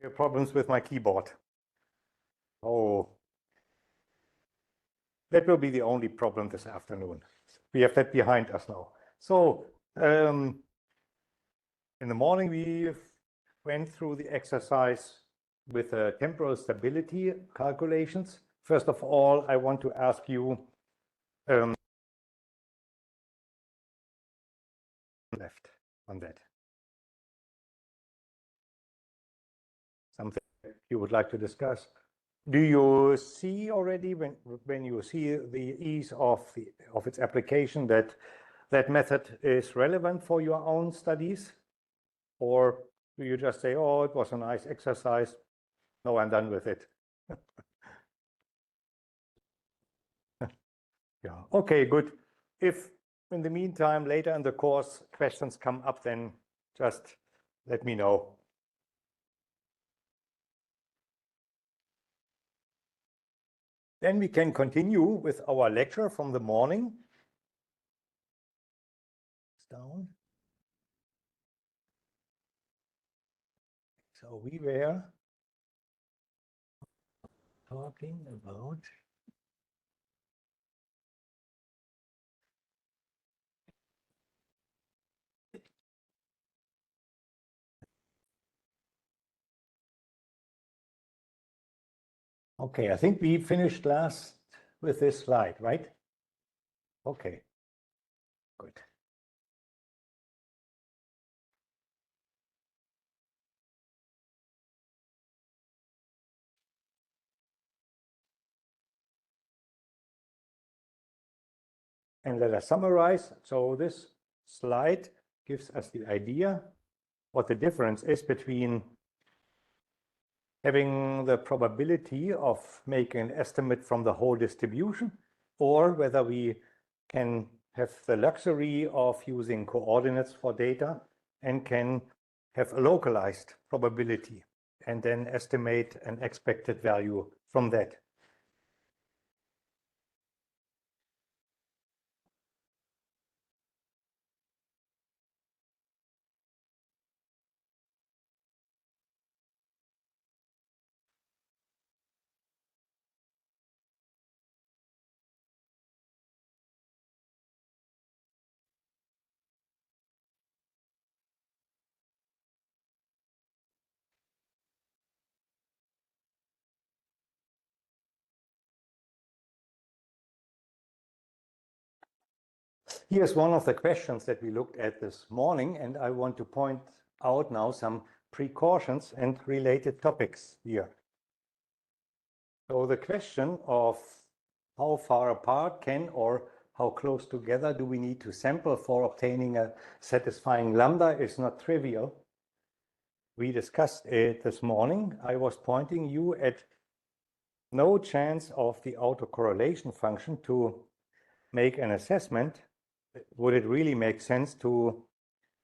have problems with my keyboard. Oh, that will be the only problem this afternoon. We have that behind us now. So in the morning, we went through the exercise with temporal stability calculations. First of all, I want to ask you left on that. Something you would like to discuss? Do you see already when you see the ease of its application that that method is relevant for your own studies? Or do you just say, oh, it was a nice exercise, no, I'm done with it? Yeah, okay, good. If in the meantime, later in the course, questions come up, then just let me know. Then we can continue with our lecture from the morning. Down. So we were talking about okay, I think we finished last with this slide, right? Okay, good. And let us summarize. So this slide gives us the idea what the difference is between having the probability of making an estimate from the whole distribution, or whether we can have the luxury of using coordinates for data and can have a localized probability and then estimate an expected value from that. Here's one of the questions that we looked at this morning, and I want to point out now some precautions and related topics here. So the question of how far apart can or how close together do we need to sample for obtaining a satisfying lambda is not trivial. We discussed it this morning. I was pointing you at no chance of the autocorrelation function to make an assessment. Would it really make sense to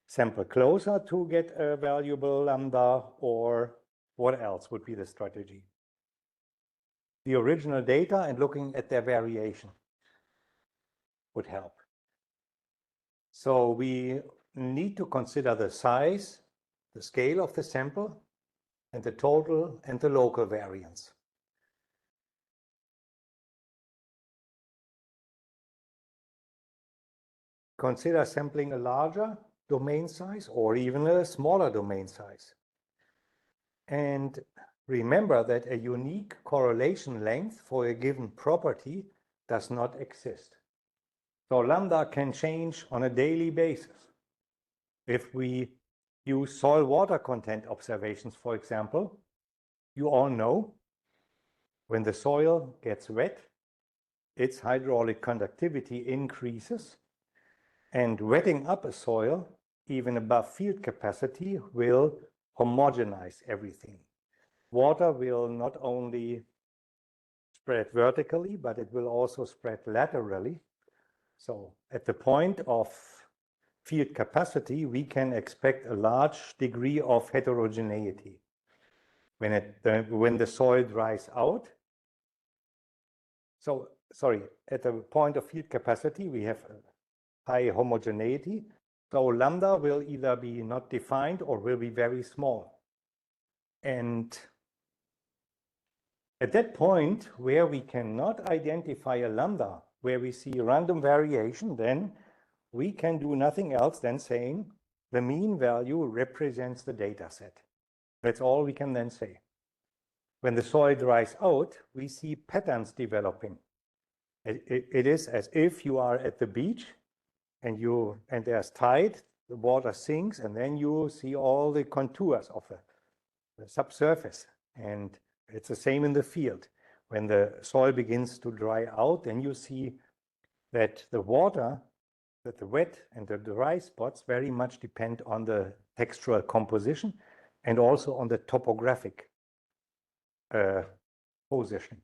sample closer to get a valuable lambda, or what else would be the strategy? The original data and looking at their variation would help. So we need to consider the size, the scale of the sample, and the total and the local variance. Consider sampling a larger domain size or even a smaller domain size. And remember that a unique correlation length for a given property does not exist. So lambda can change on a daily basis. If we use soil water content observations, for example, you all know when the soil gets wet, its hydraulic conductivity increases, and wetting up a soil, even above field capacity, will homogenize everything. Water will not only spread vertically, but it will also spread laterally. So at the point of field capacity, we can expect a large degree of heterogeneity. When the soil dries out, so sorry, at the point of field capacity, we have high homogeneity. So lambda will either be not defined or will be very small. And at that point where we cannot identify a lambda, where we see random variation, then we can do nothing else than saying the mean value represents the data set. That's all we can then say. When the soil dries out, we see patterns developing. It is as if you are at the beach and there's tide, the water sinks, and then you see all the contours of the subsurface. And it's the same in the field. When the soil begins to dry out, then you see that the water, that the wet and the dry spots very much depend on the textural composition and also on the topographic position.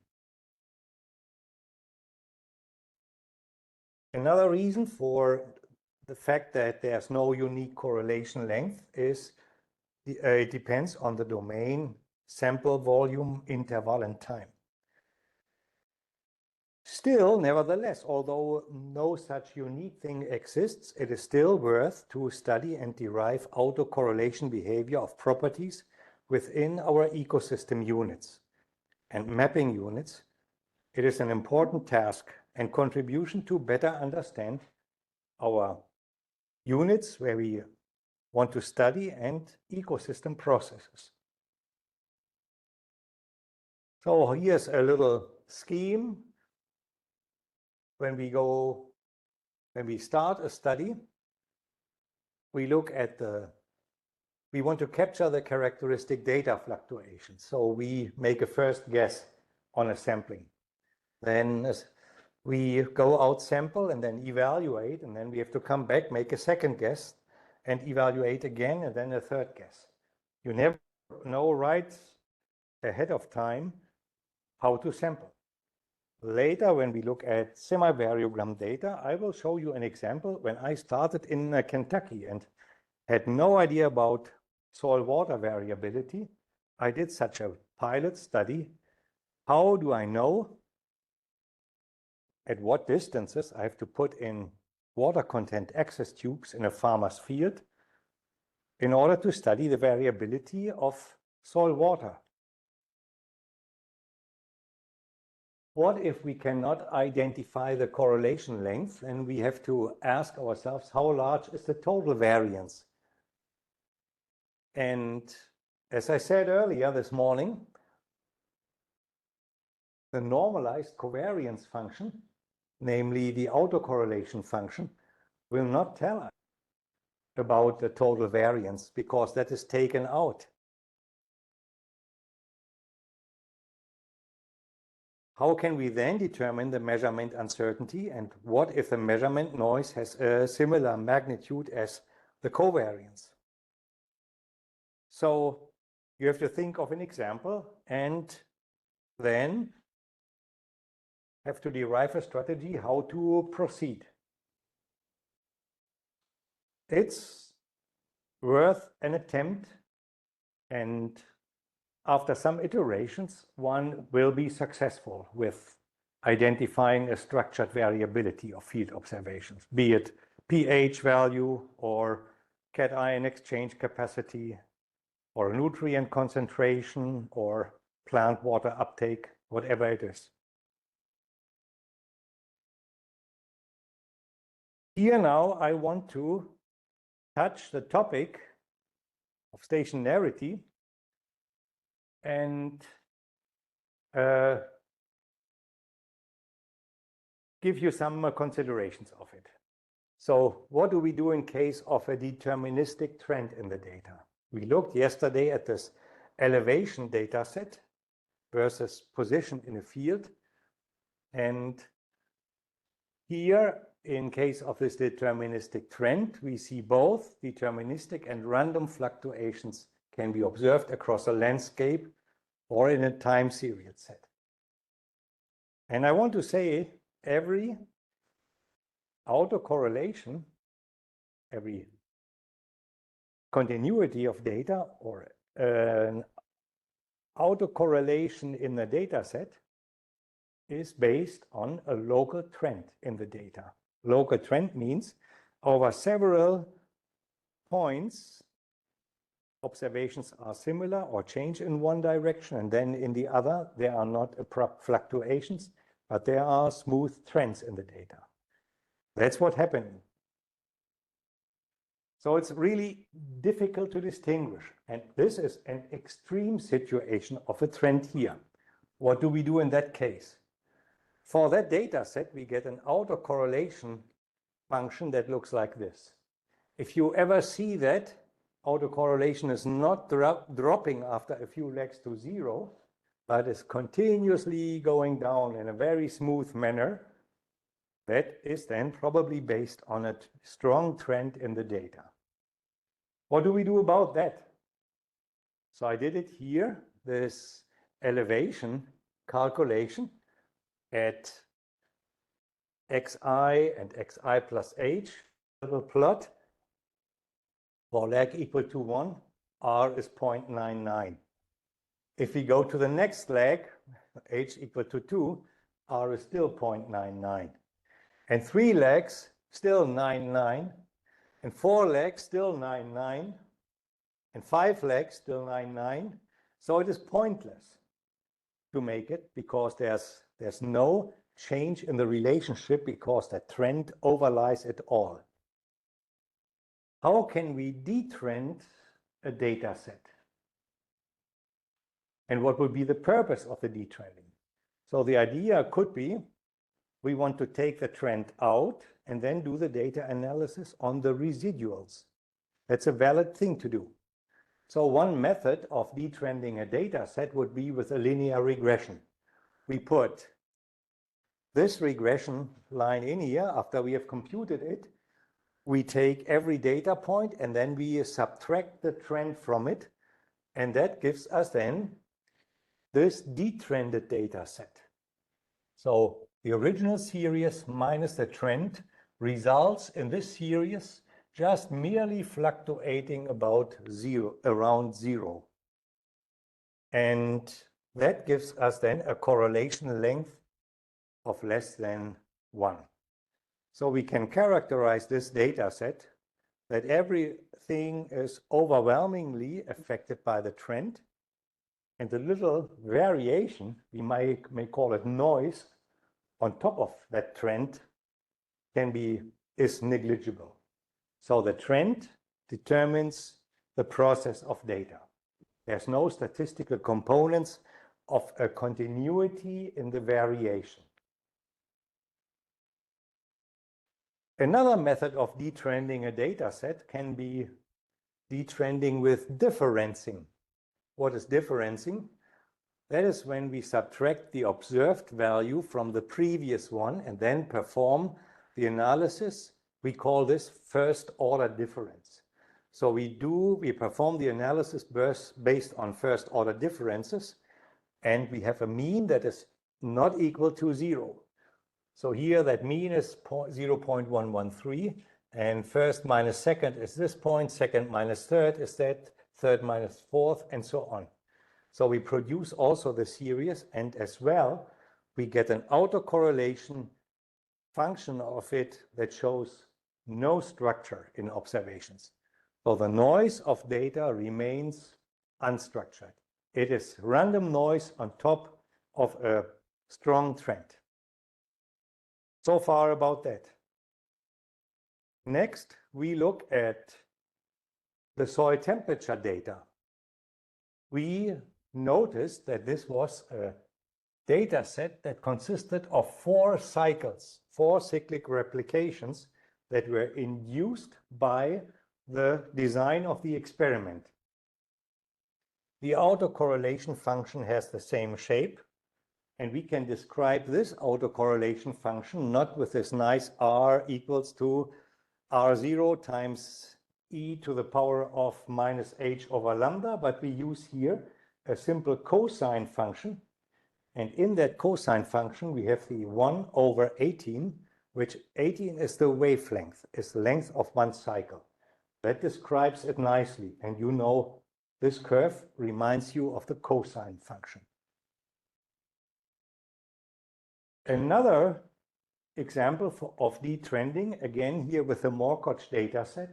Another reason for the fact that there's no unique correlation length is it depends on the domain, sample volume, interval, and time. Still, nevertheless, although no such unique thing exists, it is still worth to study and derive autocorrelation behavior of properties within our ecosystem units and mapping units. It is an important task and contribution to better understand our units where we want to study and ecosystem processes. So here's a little scheme. When we start a study, we look at we want to capture the characteristic data fluctuations. So we make a first guess on a sampling. Then we go out sample and then evaluate, and then we have to come back, make a second guess, and evaluate again, and then a third guess. You never know right ahead of time how to sample. Later, when we look at semi-variogram data, I will show you an example when I started in Kentucky and had no idea about soil water variability. I did such a pilot study. How do I know at what distances I have to put in water content access tubes in a farmer's field in order to study the variability of soil water? What if we cannot identify the correlation length, and we have to ask ourselves, how large is the total variance? And as I said earlier this morning, the normalized covariance function, namely the autocorrelation function, will not tell us about the total variance because that is taken out. How can we then determine the measurement uncertainty, and what if the measurement noise has a similar magnitude as the covariance? So you have to think of an example and then have to derive a strategy how to proceed. It's worth an attempt, and after some iterations, one will be successful with identifying a structured variability of field observations, be it pH value or cation exchange capacity or nutrient concentration or plant water uptake, whatever it is. Here now I want to touch the topic of stationarity and give you some considerations of it. So what do we do in case of a deterministic trend in the data? We looked yesterday at this elevation data set versus position in a field. And here, in case of this deterministic trend, we see both deterministic and random fluctuations can be observed across a landscape or in a time series set. And I want to say every autocorrelation, every continuity of data or an autocorrelation in the data set is based on a local trend in the data. Local trend means over several points observations are similar or change in one direction, and then in the other, there are not abrupt fluctuations, but there are smooth trends in the data. That's what happened. So it's really difficult to distinguish. And this is an extreme situation of a trend here. What do we do in that case? For that data set, we get an autocorrelation function that looks like this. If you ever see that, autocorrelation is not dropping after a few legs to zero, but is continuously going down in a very smooth manner. That is then probably based on a strong trend in the data. What do we do about that? So I did it here, this elevation calculation at xi and xi plus h. Little plot for leg equal to 1, r is 0.99. If we go to the next leg, h equal to 2, r is still 0.99. And 3 legs, still 99. And 4 legs, still 99. And 5 legs, still 99. So it is pointless to make it because there's no change in the relationship because the trend overlies it all. How can we detrend a data set? And what would be the purpose of the detrending? So the idea could be we want to take the trend out and then do the data analysis on the residuals. That's a valid thing to do. So one method of detrending a data set would be with a linear regression. We put this regression line in here after we have computed it. We take every data point and then we subtract the trend from it. And that gives us then this detrended data set. So the original series minus the trend results in this series just merely fluctuating about around zero. And that gives us then a correlation length of less than 1. So we can characterize this data set that everything is overwhelmingly affected by the trend. And the little variation, we may call it noise, on top of that trend is negligible. So the trend determines the process of data. There's no statistical components of a continuity in the variation. Another method of detrending a data set can be detrending with differencing. What is differencing? That is when we subtract the observed value from the previous one and then perform the analysis. We call this first order difference. So we perform the analysis based on first order differences, and we have a mean that is not equal to 0. So here that mean is 0.113, and first minus second is this point, second minus third is that, third minus fourth, and so on. So we produce also the series, and as well, we get an autocorrelation function of it that shows no structure in observations. So the noise of data remains unstructured. It is random noise on top of a strong trend. So far about that. Next, we look at the soil temperature data. We noticed that this was a data set that consisted of 4 cycles, 4 cyclic replications that were induced by the design of the experiment. The autocorrelation function has the same shape, and we can describe this autocorrelation function not with this nice r equals to r0 times e to the power of minus h over lambda, but we use here a simple cosine function. And in that cosine function, we have the 1 over 18, which 18 is the wavelength, is the length of one cycle. That describes it nicely. And you know this curve reminds you of the cosine function. Another example of detrending, again here with the Morkoch data set.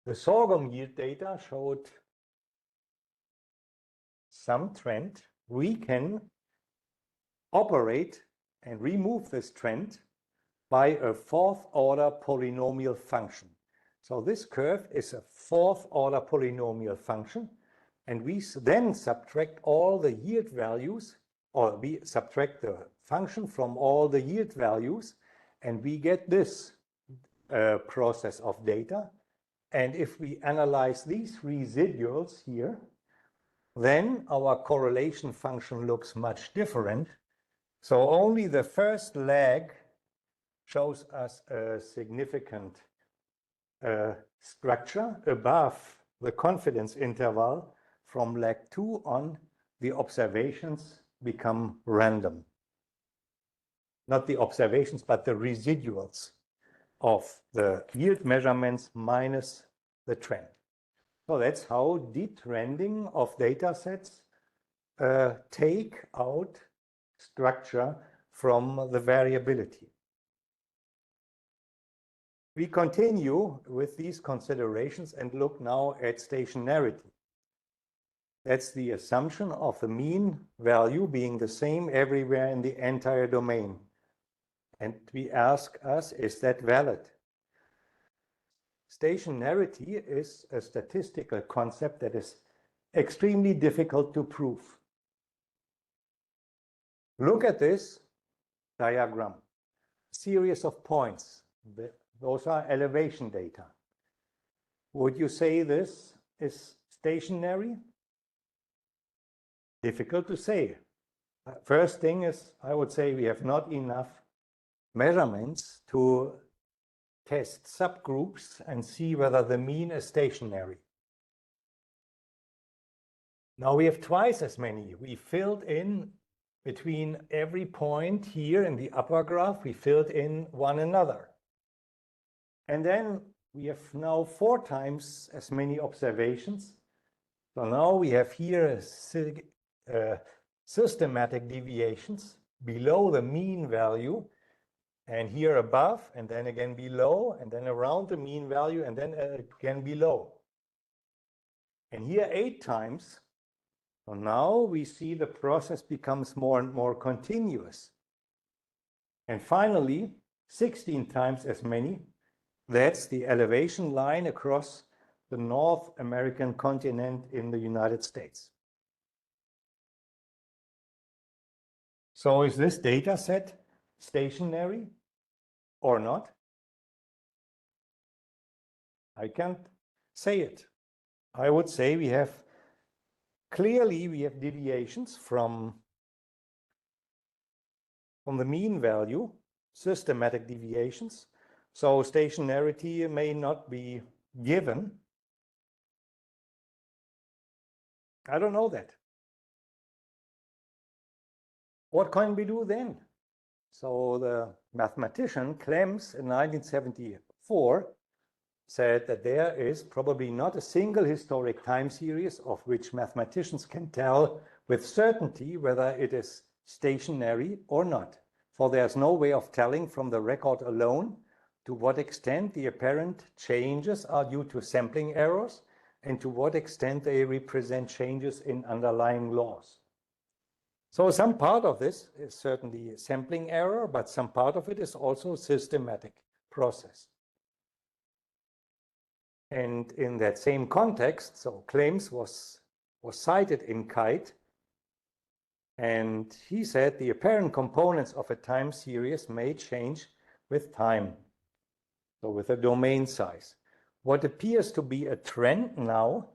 The sorghum yield data showed some trend. We can operate and remove this trend by a fourth order polynomial function. So this curve is a fourth order polynomial function, and we then subtract all the yield values, or we subtract the function from all the yield values, and we get this process of data. And if we analyze these residuals here, then our correlation function looks much different. So only the first leg shows us a significant structure above the confidence interval. From leg 2 on, the observations become random. Not the observations, but the residuals of the yield measurements minus the trend. So that's how detrending of data sets take out structure from the variability. We continue with these considerations and look now at stationarity. That's the assumption of the mean value being the same everywhere in the entire domain. And we ask us, is that valid? Stationarity is a statistical concept that is extremely difficult to prove. Look at this diagram. Series of points. Those are elevation data. Would you say this is stationary? Difficult to say. First thing is, I would say we have not enough measurements to test subgroups and see whether the mean is stationary. Now we have twice as many. We filled in between every point here in the upper graph, we filled in one another. And then we have now 4 times as many observations. So now we have here systematic deviations below the mean value, and here above, and then again below, and then around the mean value, and then again below. And here 8 times. So now we see the process becomes more and more continuous. And finally, 16 times as many. That's the elevation line across the North American continent in the United States. So is this data set stationary or not? I can't say it. I would say we have deviations from the mean value, systematic deviations. So stationarity may not be given. I don't know that. What can we do then? So the mathematician Clems in 1974 said that there is probably not a single historic time series of which mathematicians can tell with certainty whether it is stationary or not. For there's no way of telling from the record alone to what extent the apparent changes are due to sampling errors and to what extent they represent changes in underlying laws. So some part of this is certainly sampling error, but some part of it is also systematic process. And in that same context, so Clems was cited in Kite, and he said the apparent components of a time series may change with time, so with a domain size. What appears to be a trend now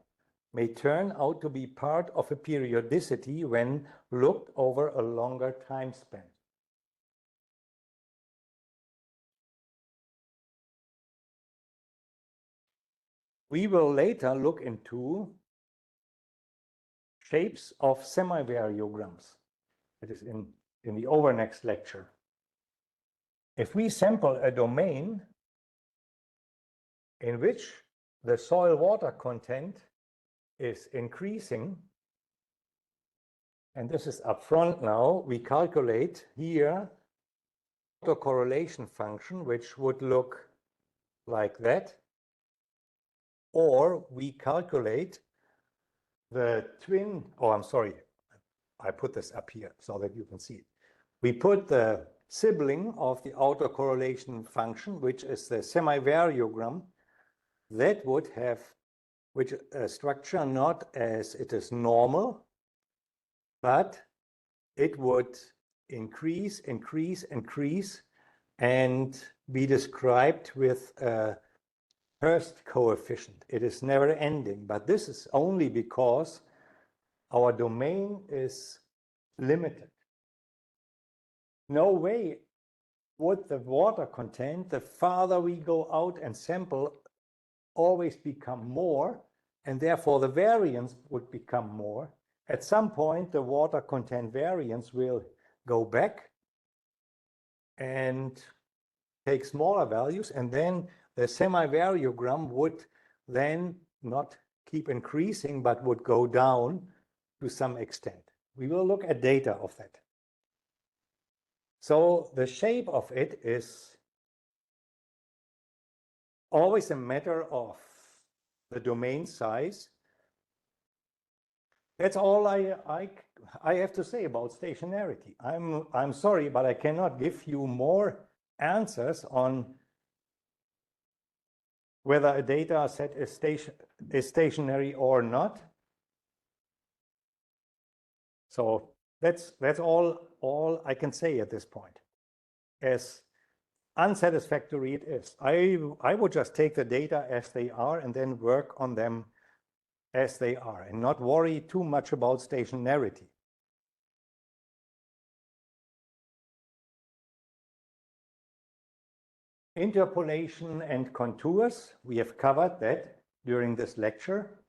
may turn out to be part of a periodicity when looked over a longer time span. We will later look into shapes of semivariograms. It is in the next lecture. If we sample a domain in which the soil water content is increasing, and this is up front now, we calculate here the correlation function, which would look like that. or we calculate the twin, oh, I'm sorry, I put this up here so that you can see it. We put the sibling of the autocorrelation function, which is the semi-variogram, that would have which a structure not as it is normal, but it would increase, increase, increase, and be described with a Hurst coefficient. It is never ending, but this is only because our domain is limited. No way would the water content, the farther we go out and sample, always become more, and therefore the variance would become more. At some point, the water content variance will go back and take smaller values, and then the semi-variogram would then not keep increasing, but would go down to some extent. We will look at data of that. So the shape of it is always a matter of the domain size. That's all I have to say about stationarity. I'm sorry, but I cannot give you more answers on whether a data set is stationary or not. So that's all I can say at this point. As unsatisfactory it is, I would just take the data as they are and then work on them as they are and not worry too much about stationarity. Interpolation and contours, we have covered that during this lecture.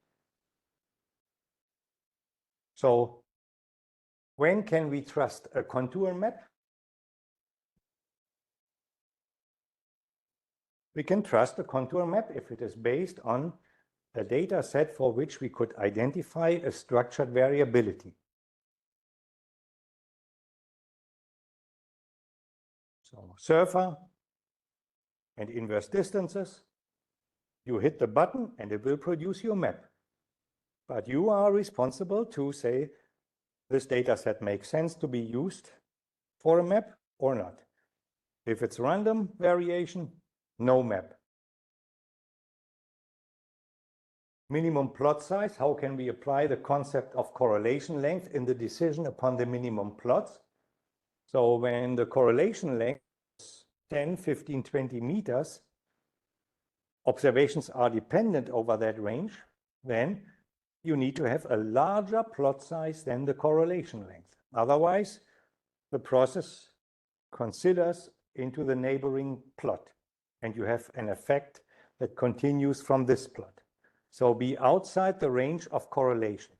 So when can we trust a contour map? We can trust a contour map if it is based on a data set for which we could identify a structured variability. So surfer and inverse distances, you hit the button and it will produce your map. But you are responsible to say this data set makes sense to be used for a map or not. If it's random variation, no map. Minimum plot size, how can we apply the concept of correlation length in the decision upon the minimum plots? So when the correlation length is 10, 15, 20 meters, observations are dependent over that range, then you need to have a larger plot size than the correlation length. Otherwise, the process considers into the neighboring plot, and you have an effect that continues from this plot. So be outside the range of correlation.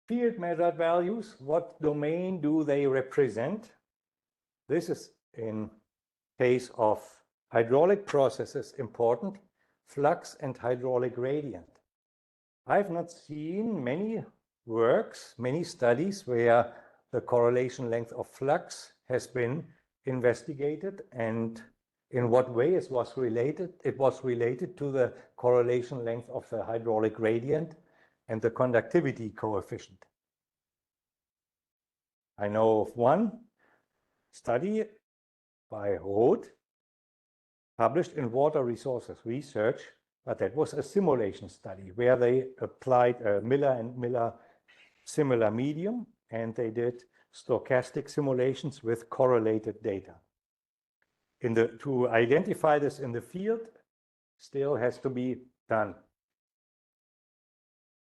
Field measured values, what domain do they represent? This is in case of hydraulic processes important, flux and hydraulic gradient. I've not seen many works, many studies where the correlation length of flux has been investigated and in what way it was related. It was related to the correlation length of the hydraulic gradient and the conductivity coefficient. I know of one study by Roth, published in Water Resources Research, but that was a simulation study where they applied a Miller and Miller similar medium, and they did stochastic simulations with correlated data. To identify this in the field still has to be done.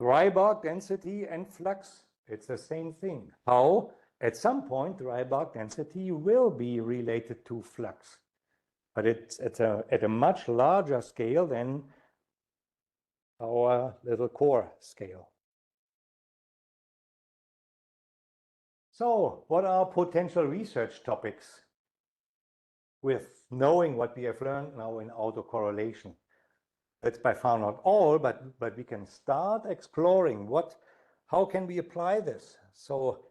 Dry bulk density and flux, it's the same thing. How? At some point, dry bulk density will be related to flux, but it's at a much larger scale than our little core scale. So what are potential research topics with knowing what we have learned now in autocorrelation? That's by far not all, but we can start exploring how can we apply this? So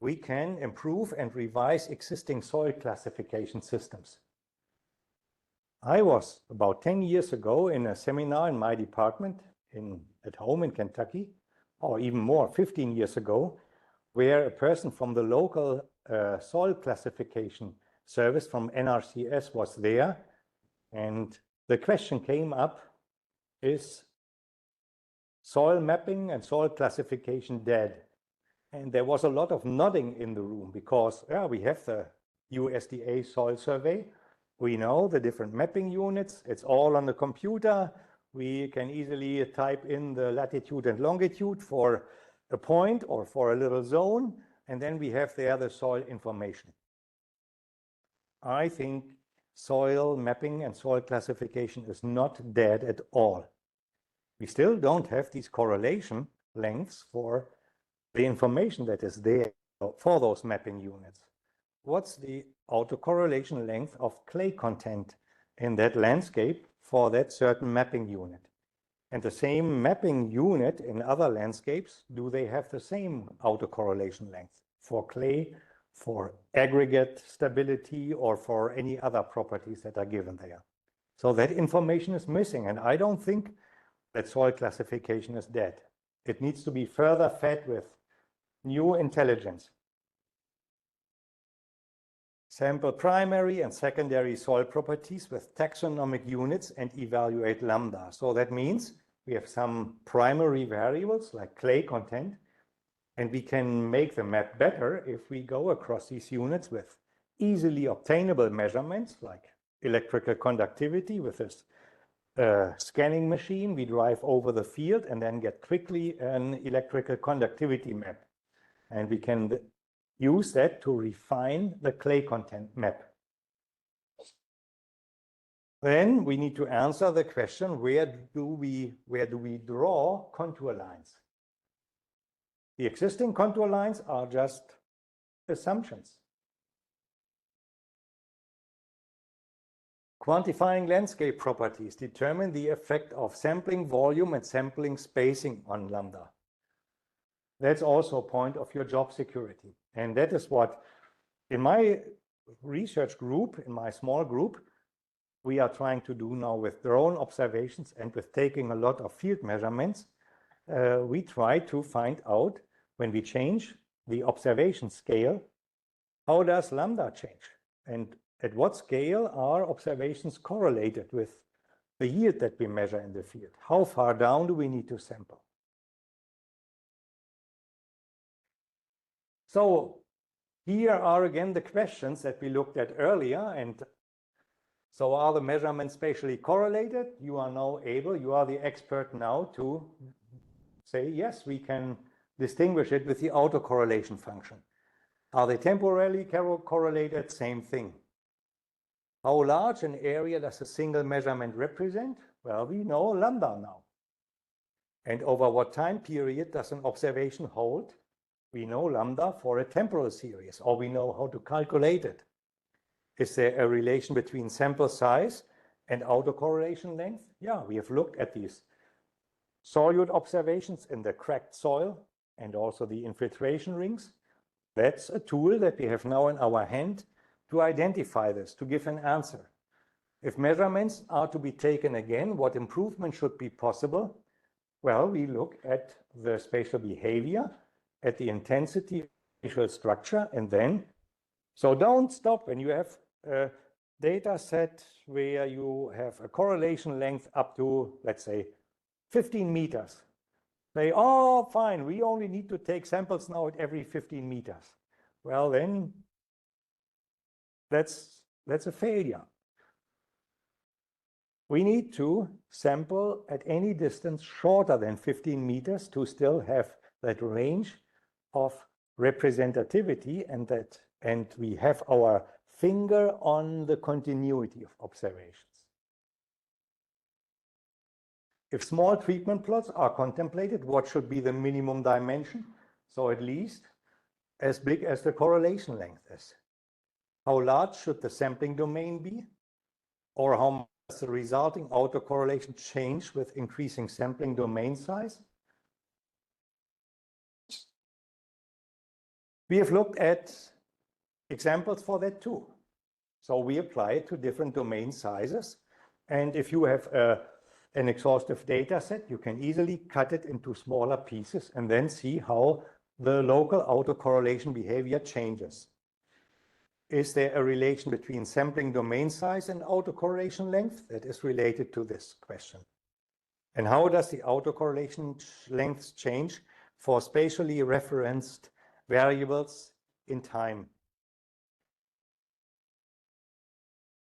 we can improve and revise existing soil classification systems. I was about 10 years ago in a seminar in my department at home in Kentucky, or even more, 15 years ago, where a person from the local soil classification service from NRCS was there. And the question came up, is soil mapping and soil classification dead? And there was a lot of nodding in the room because we have the USDA soil survey. We know the different mapping units. It's all on the computer. We can easily type in the latitude and longitude for a point or for a little zone. And then we have there the soil information. I think soil mapping and soil classification is not dead at all. We still don't have these correlation lengths for the information that is there for those mapping units. What's the autocorrelation length of clay content in that landscape for that certain mapping unit? And the same mapping unit in other landscapes, do they have the same autocorrelation length for clay, for aggregate stability, or for any other properties that are given there? So that information is missing, and I don't think that soil classification is dead. It needs to be further fed with new intelligence. Sample primary and secondary soil properties with taxonomic units and evaluate lambda. So that means we have some primary variables like clay content, and we can make the map better if we go across these units with easily obtainable measurements like electrical conductivity with this scanning machine. We drive over the field and then get quickly an electrical conductivity map. And we can use that to refine the clay content map. Then we need to answer the question, where do we draw contour lines? The existing contour lines are just assumptions. Quantifying landscape properties determine the effect of sampling volume and sampling spacing on lambda. That's also a point of your job security. And that is what, in my research group, in my small group, we are trying to do now with drone observations and with taking a lot of field measurements. We try to find out, when we change the observation scale, how does lambda change? And at what scale are observations correlated with the yield that we measure in the field? How far down do we need to sample? So here are again the questions that we looked at earlier. And so are the measurements spatially correlated? You are now able, you are the expert now to say, yes, we can distinguish it with the autocorrelation function. Are they temporally correlated? Same thing. How large an area does a single measurement represent? Well, we know lambda now. And over what time period does an observation hold? We know lambda for a temporal series, or we know how to calculate it. Is there a relation between sample size and autocorrelation length? Yeah, we have looked at these solute observations in the cracked soil and also the infiltration rings. That's a tool that we have now in our hand to identify this, to give an answer. If measurements are to be taken again, what improvement should be possible? Well, we look at the spatial behavior, at the intensity, spatial structure, and then, so don't stop when you have a data set where you have a correlation length up to, let's say, 15 meters. Say, oh, fine, we only need to take samples now at every 15 meters. Well, then that's a failure. We need to sample at any distance shorter than 15 meters to still have that range of representativity, and we have our finger on the continuity of observations. If small treatment plots are contemplated, what should be the minimum dimension? So at least as big as the correlation length is. How large should the sampling domain be? Or how much does the resulting autocorrelation change with increasing sampling domain size? We have looked at examples for that too. So we apply it to different domain sizes. And if you have an exhaustive data set, you can easily cut it into smaller pieces and then see how the local autocorrelation behavior changes. Is there a relation between sampling domain size and autocorrelation length? That is related to this question. And how does the autocorrelation length change for spatially referenced variables in time?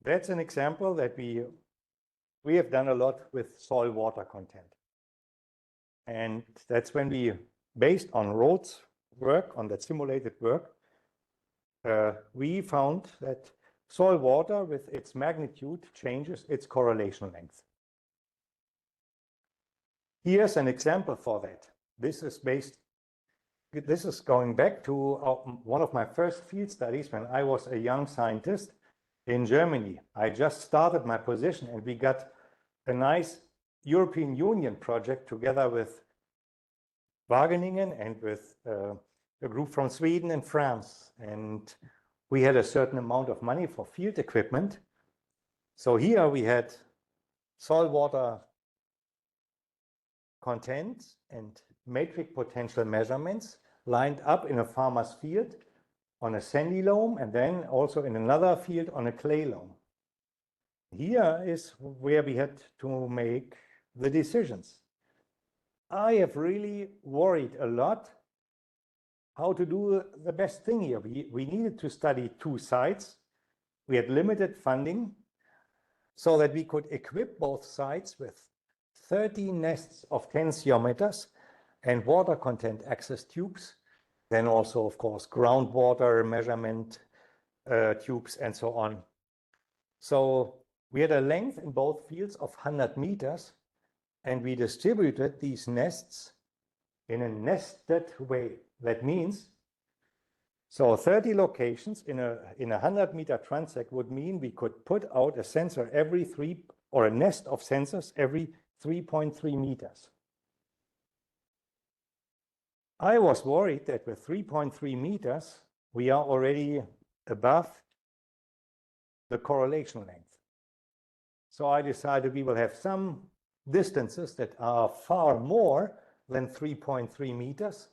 That's an example that we have done a lot with soil water content. And that's when we, based on Rhodes' work, on that simulated work, we found that soil water with its magnitude changes its correlation length. Here's an example for that. This is going back to one of my first field studies when I was a young scientist in Germany. I just started my position and we got a nice European Union project together with Wageningen and with a group from Sweden and France. And we had a certain amount of money for field equipment. So here we had soil water content and matrix potential measurements lined up in a farmer's field on a sandy loam and then also in another field on a clay loam. Here is where we had to make the decisions. I have really worried a lot how to do the best thing here. We needed to study two sites. We had limited funding so that we could equip both sites with 30 nests of tensiometers and water content access tubes. Then also, of course, groundwater measurement tubes and so on. So we had a length in both fields of 100 meters, and we distributed these nests in a nested way. That means, so 30 locations in a 100-meter transect would mean we could put out a sensor every or a nest of sensors every 3.3 meters. I was worried that with 3.3 meters, we are already above the correlation length. So I decided we will have some distances that are far more than 3.3 meters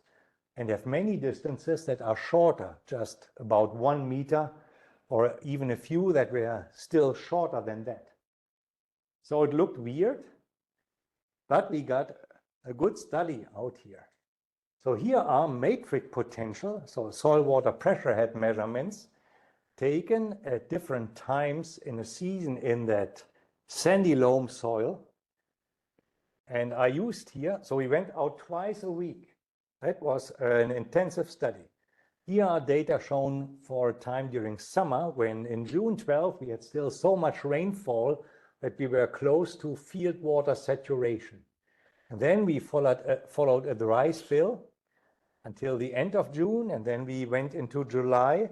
and have many distances that are shorter, just about 1 meter, or even a few that were still shorter than that. So it looked weird, but we got a good study out here. So here are matrix potential, so soil water pressure head measurements taken at different times in a season in that sandy loam soil. And I used here, so we went out twice a week. That was an intensive study. Here are data shown for a time during summer when in June 12 we had still so much rainfall that we were close to field water saturation. And then we followed a dry spell until the end of June, and then we went into July,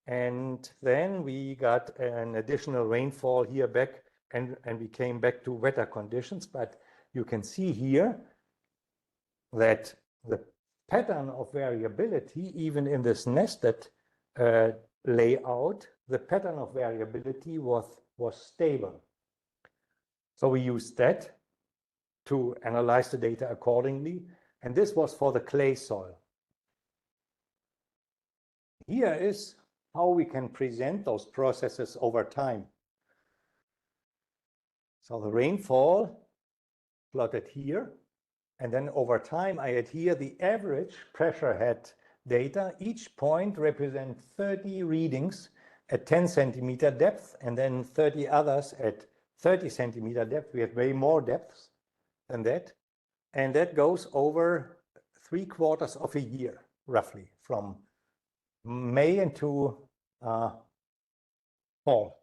and then we got an additional rainfall here back, and we came back to wetter conditions. But you can see here that the pattern of variability, even in this nested layout, the pattern of variability was stable. So we used that to analyze the data accordingly, and this was for the clay soil. Here is how we can present those processes over time. So the rainfall plotted here, and then over time I had here the average pressure head data. Each point represents 30 readings at 10 centimeter depth, and then 30 others at 30 centimeter depth. We had way more depths than that, and that goes over 3/4 of a year, roughly, from May into fall.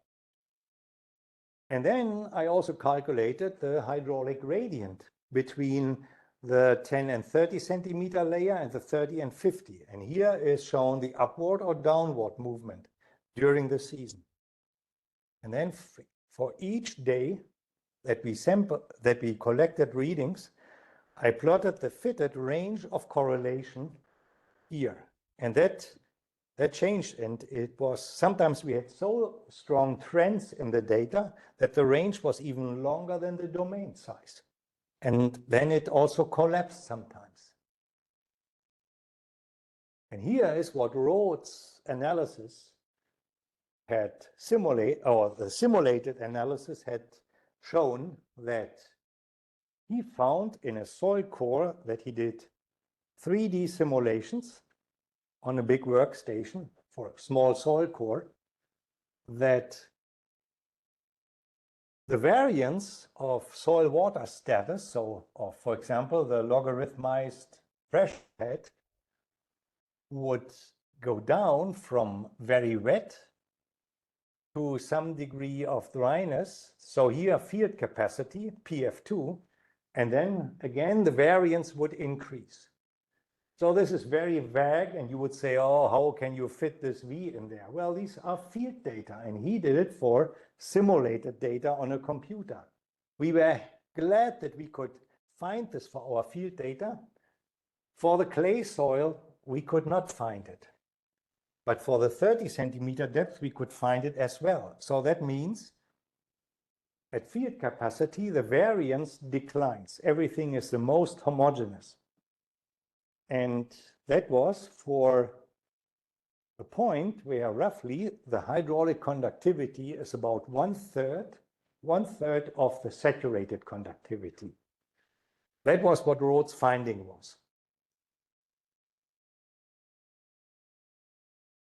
And then I also calculated the hydraulic gradient between the 10 and 30 centimeter layer and the 30 and 50. And here is shown the upward or downward movement during the season. And then for each day that we collected readings, I plotted the fitted range of correlation here. And that that changed, and it was sometimes we had so strong trends in the data that the range was even longer than the domain size. And then it also collapsed sometimes. And here is what Rhodes' analysis had simulated, or the simulated analysis had shown that he found in a soil core that he did 3D simulations on a big workstation for a small soil core, that the variance of soil water status, so of, for example, the logarithmized pressure head, would go down from very wet to some degree of dryness. So here field capacity, PF2, and then again the variance would increase. So this is very vague, and you would say, oh, how can you fit this V in there? Well, these are field data, and he did it for simulated data on a computer. We were glad that we could find this for our field data. For the clay soil, we could not find it. But for the 30 centimeter depth, we could find it as well. So that means at field capacity, the variance declines. Everything is the most homogeneous. And that was for a point where roughly the hydraulic conductivity is about one third of the saturated conductivity. That was what Rhodes' finding was.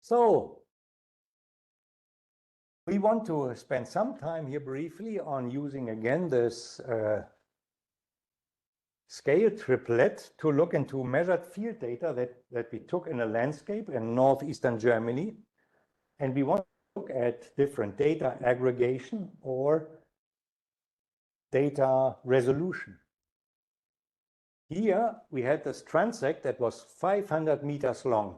So we want to spend some time here briefly on using again this scale triplet to look into measured field data that we took in a landscape in northeastern Germany. And we want to look at different data aggregation or data resolution. Here we had this transect that was 500 meters long.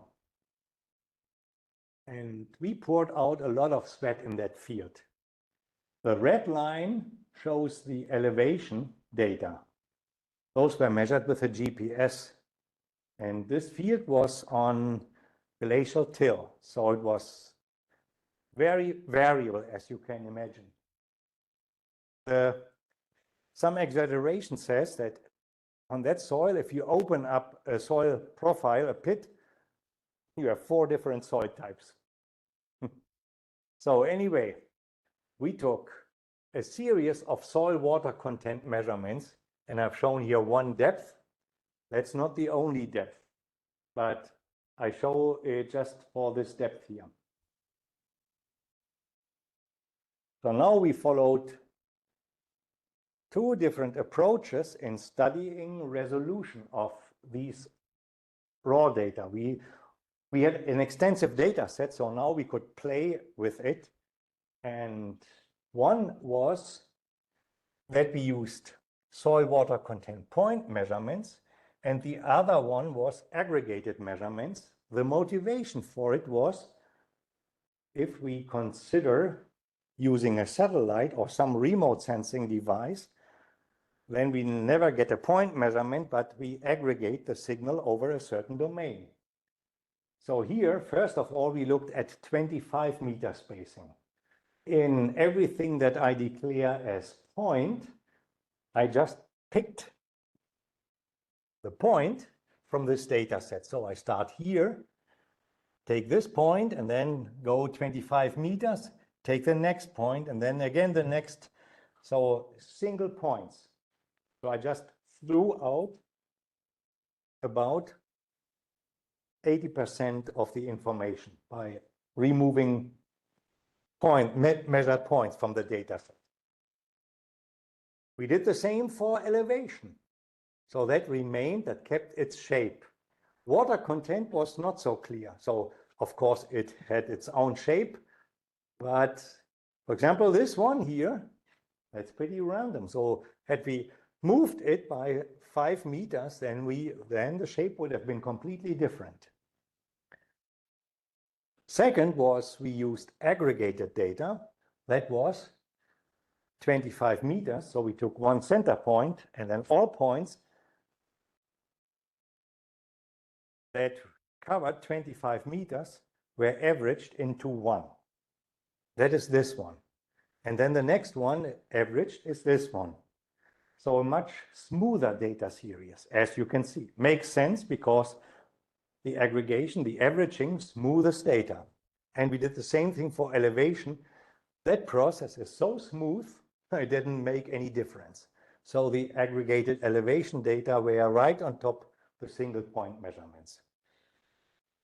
And we poured out a lot of sweat in that field. The red line shows the elevation data. Those were measured with a GPS. And this field was on glacial till. So it was very variable, as you can imagine. Some exaggeration says that on that soil, if you open up a soil profile, a pit, you have 4 different soil types. So anyway, we took a series of soil water content measurements, and I've shown here one depth. That's not the only depth, but I show it just for this depth here. So now we followed 2 different approaches in studying resolution of these raw data. We had an extensive data set, so now we could play with it. And one was that we used soil water content point measurements, and the other one was aggregated measurements. The motivation for it was, if we consider using a satellite or some remote sensing device, then we never get a point measurement, but we aggregate the signal over a certain domain. So here, first of all, we looked at 25 meter spacing. In everything that I declare as point, I just picked the point from this data set. So I start here, take this point, and then go 25 meters, take the next point, and then again the next. So single points. So I just threw out about 80% of the information by removing measured points from the data set. We did the same for elevation. So that remained, that kept its shape. Water content was not so clear. So of course it had its own shape, but for example, this one here, that's pretty random. So had we moved it by 5 meters, then the shape would have been completely different. Second was we used aggregated data. That was 25 meters. So we took one center point, and then all points that covered 25 meters were averaged into one. That is this one. And then the next one averaged is this one. So a much smoother data series, as you can see. Makes sense because the aggregation, the averaging, smoothest data. And we did the same thing for elevation. That process is so smooth, it didn't make any difference. So the aggregated elevation data were right on top the single point measurements.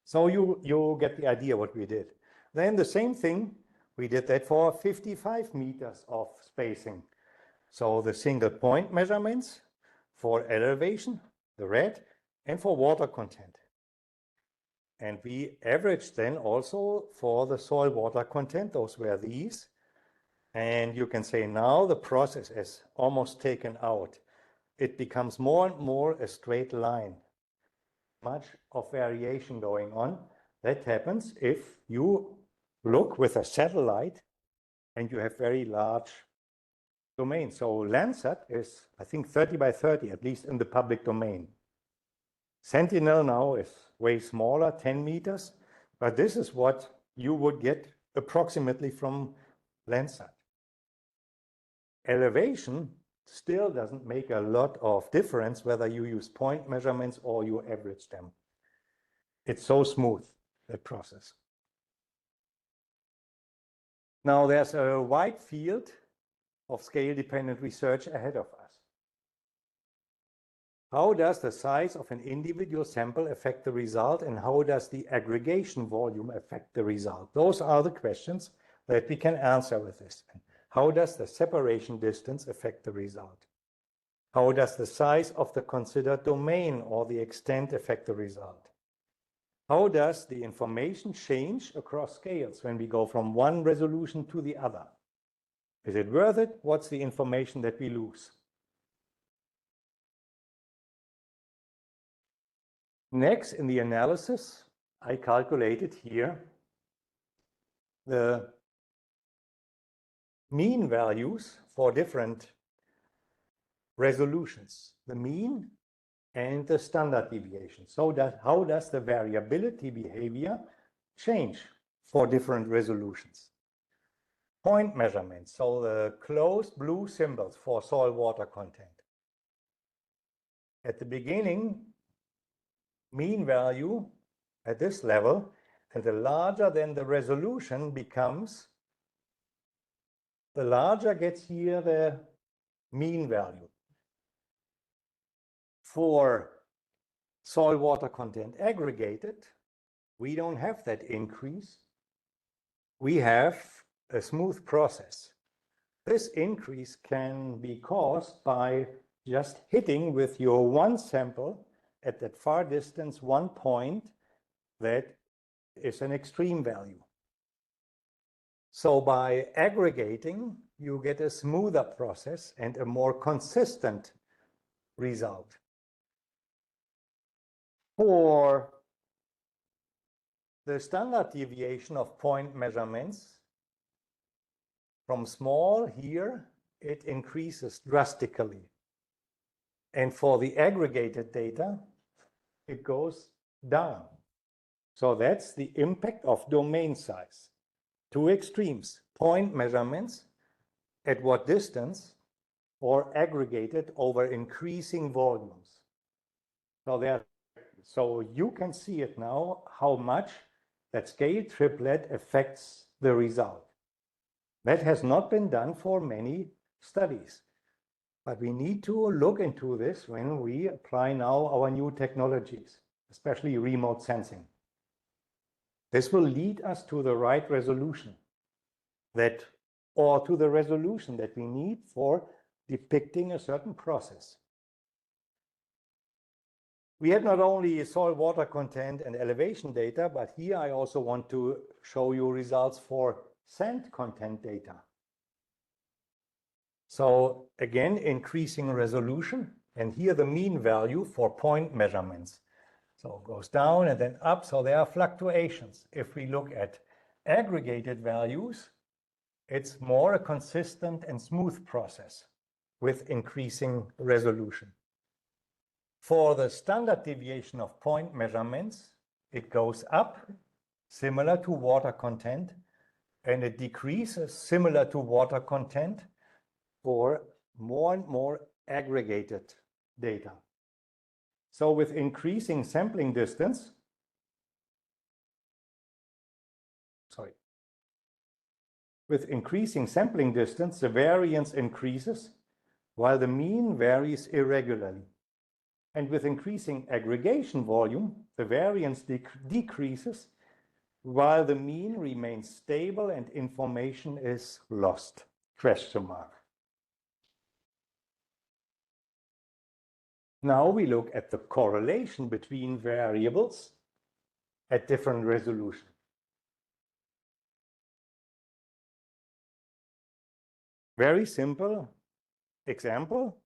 So you get the idea what we did. Then the same thing, we did that for 55 meters of spacing. So the single point measurements for elevation, the red, and for water content. And we averaged then also for the soil water content, those were these. And you can say now the process is almost taken out. It becomes more and more a straight line. Much of variation going on. That happens if you look with a satellite and you have very large domains. So Landsat is, I think, 30 by 30, at least in the public domain. Sentinel now is way smaller, 10 meters, but this is what you would get approximately from Landsat. Elevation still doesn't make a lot of difference whether you use point measurements or you average them. It's so smooth, that process. Now there's a wide field of scale-dependent research ahead of us. How does the size of an individual sample affect the result, and how does the aggregation volume affect the result? Those are the questions that we can answer with this. How does the separation distance affect the result? How does the size of the considered domain or the extent affect the result? How does the information change across scales when we go from one resolution to the other? Is it worth it? What's the information that we lose? Next, in the analysis, I calculated here the mean values for different resolutions, the mean and the standard deviation. So how does the variability behavior change for different resolutions? Point measurements, so the closed blue symbols for soil water content. At the beginning, mean value at this level, and the larger then the resolution becomes, the larger gets here the mean value. For soil water content aggregated, we don't have that increase. We have a smooth process. This increase can be caused by just hitting with your one sample at that far distance, one point that is an extreme value. So by aggregating, you get a smoother process and a more consistent result. For the standard deviation of point measurements, from small here, it increases drastically. And for the aggregated data, it goes down. So that's the impact of domain size. Two extremes, point measurements at what distance or aggregated over increasing volumes. So you can see it now, how much that scale triplet affects the result. That has not been done for many studies. But we need to look into this when we apply now our new technologies, especially remote sensing. This will lead us to the right resolution or to the resolution that we need for depicting a certain process. We have not only soil water content and elevation data, but here I also want to show you results for sand content data. So again, increasing resolution, and here the mean value for point measurements. So it goes down and then up, so there are fluctuations. If we look at aggregated values, it's more a consistent and smooth process with increasing resolution. For the standard deviation of point measurements, it goes up similar to water content, and it decreases similar to water content for more and more aggregated data. So with increasing sampling distance, with increasing sampling distance, the variance increases while the mean varies irregularly. And with increasing aggregation volume, the variance decreases while the mean remains stable and information is lost, question mark. Now we look at the correlation between variables at different resolution. Very simple example.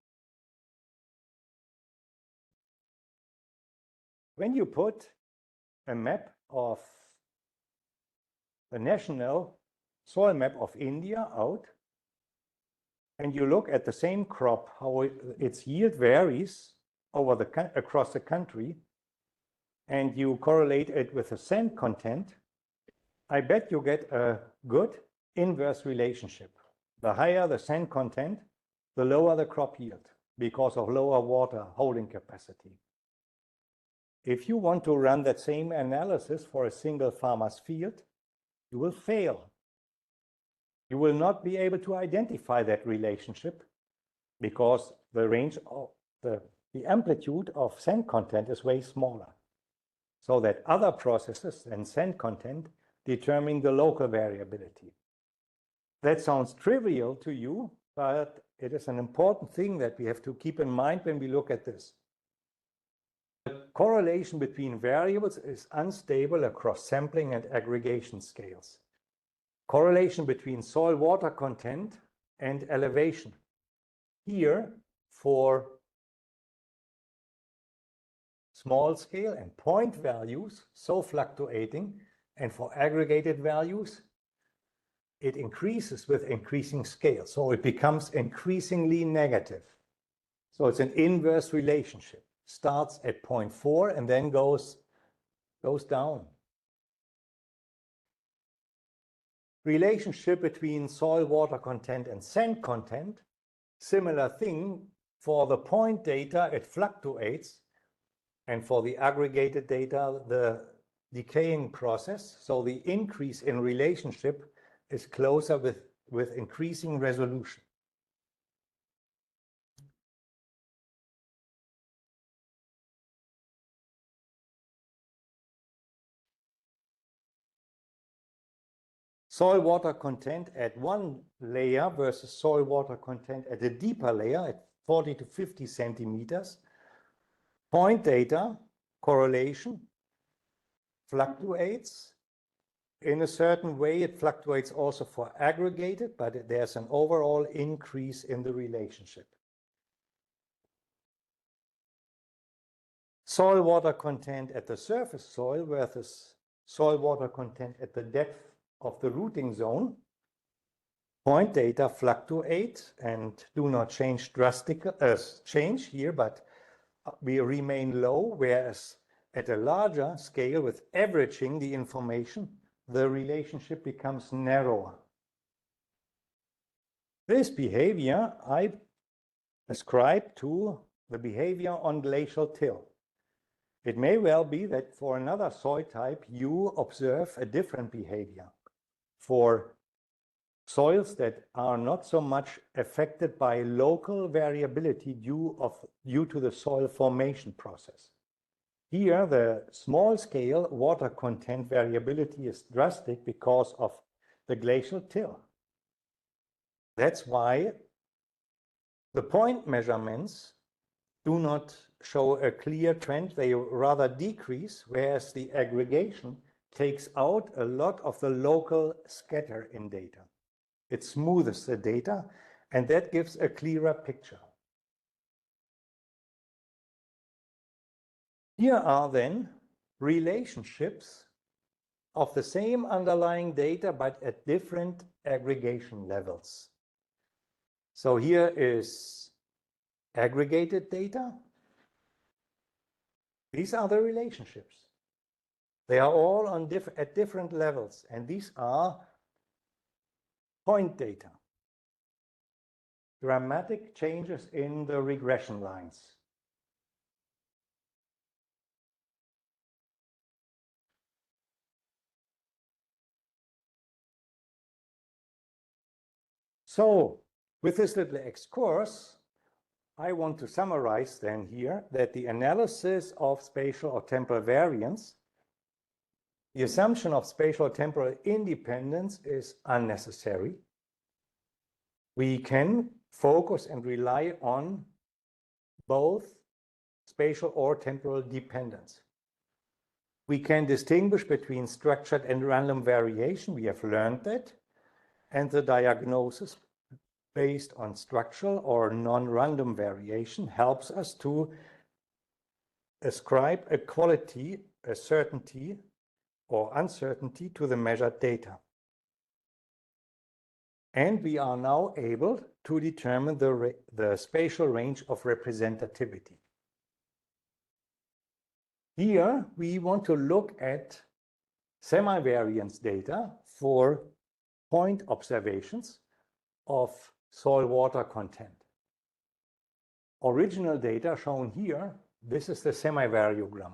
When you put a map of the national soil map of India out, and you look at the same crop, how its yield varies across the country, and you correlate it with the sand content, I bet you get a good inverse relationship. The higher the sand content, the lower the crop yield because of lower water holding capacity. If you want to run that same analysis for a single farmer's field, you will fail. You will not be able to identify that relationship because the range of the amplitude of sand content is way smaller. So that other processes than sand content determine the local variability. That sounds trivial to you, but it is an important thing that we have to keep in mind when we look at this. The correlation between variables is unstable across sampling and aggregation scales. Correlation between soil water content and elevation. Here, for small scale and point values, so fluctuating, and for aggregated values, it increases with increasing scale. So it becomes increasingly negative. So it's an inverse relationship. Starts at 0.4 and then goes down. Relationship between soil water content and sand content, similar thing. For the point data, it fluctuates, and for the aggregated data, the decaying process. So the increase in relationship is closer with increasing resolution. Soil water content at one layer versus soil water content at a deeper layer at 40 to 50 centimeters. Point data correlation fluctuates. In a certain way, it fluctuates also for aggregated, but there's an overall increase in the relationship. Soil water content at the surface soil versus soil water content at the depth of the rooting zone. Point data fluctuate and do not change change here, but we remain low, whereas at a larger scale with averaging the information, the relationship becomes narrower. This behavior I ascribe to the behavior on glacial till. It may well be that for another soil type, you observe a different behavior. For soils that are not so much affected by local variability due to the soil formation process. Here, the small-scale water content variability is drastic because of the glacial till. That's why the point measurements do not show a clear trend. They rather decrease, whereas the aggregation takes out a lot of the local scatter in data. It smooths the data, and that gives a clearer picture. Here are then relationships of the same underlying data, but at different aggregation levels. So here is aggregated data. These are the relationships. They are all on at different levels, and these are point data. Dramatic changes in the regression lines. So, with this little excursus, I want to summarize then here that the analysis of spatial or temporal variance, the assumption of spatial or temporal independence is unnecessary. We can focus and rely on both spatial or temporal dependence. We can distinguish between structured and random variation. We have learned that. And the diagnosis based on structural or non-random variation helps us to ascribe a quality, a certainty or uncertainty to the measured data. And we are now able to determine the spatial range of representativity. Here, we want to look at semivariance data for point observations of soil water content. Original data shown here, this is the semivariogram.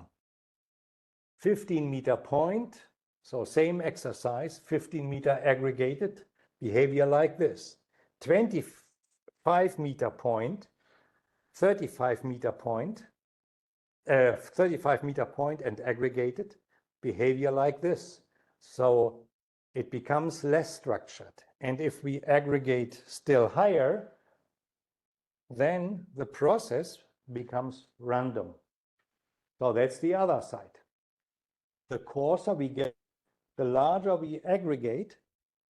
15-meter point, so same exercise, 15-meter aggregated behavior like this. 25-meter point, 35-meter point, 35-meter point and aggregated behavior like this. So it becomes less structured. And if we aggregate still higher, then the process becomes random. So that's the other side. The coarser we get, the larger we aggregate,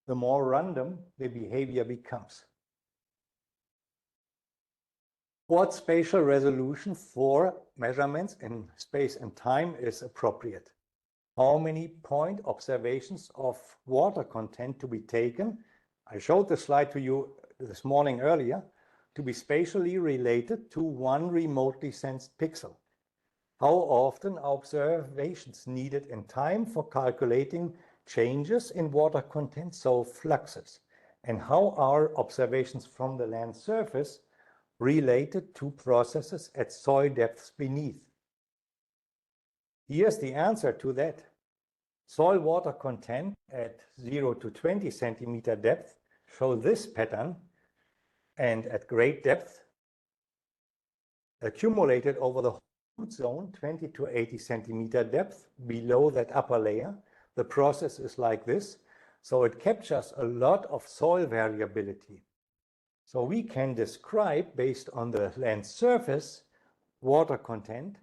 the more random the behavior becomes. What spatial resolution for measurements in space and time is appropriate? How many point observations of water content to be taken? I showed the slide to you this morning earlier, to be spatially related to one remotely sensed pixel. How often are observations needed in time for calculating changes in water content, so fluxes? And how are observations from the land surface related to processes at soil depths beneath? Here's the answer to that. Soil water content at 0 to 20 centimeter depth show this pattern, and at great depth, accumulated over the root zone, 20 to 80 centimeter depth below that upper layer, the process is like this. So it captures a lot of soil variability. So we can describe, based on the land surface water content,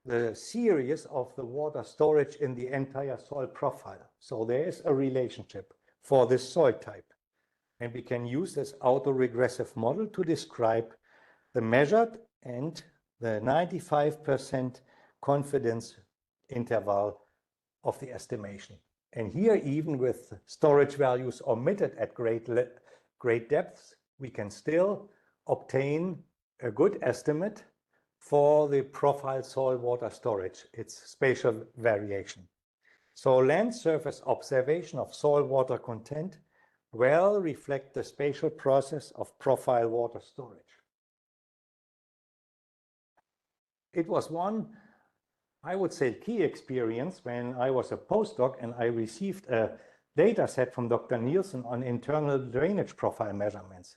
the series of the water storage in the entire soil profile. So there is a relationship for this soil type. And we can use this autoregressive model to describe the measured and the 95% confidence interval of the estimation. And here, even with storage values omitted at great depths, we can still obtain a good estimate for the profile soil water storage, its spatial variation. So land surface observation of soil water content well reflect the spatial process of profile water storage. It was one, I would say, key experience when I was a postdoc and I received a data set from Dr. Nielsen on internal drainage profile measurements.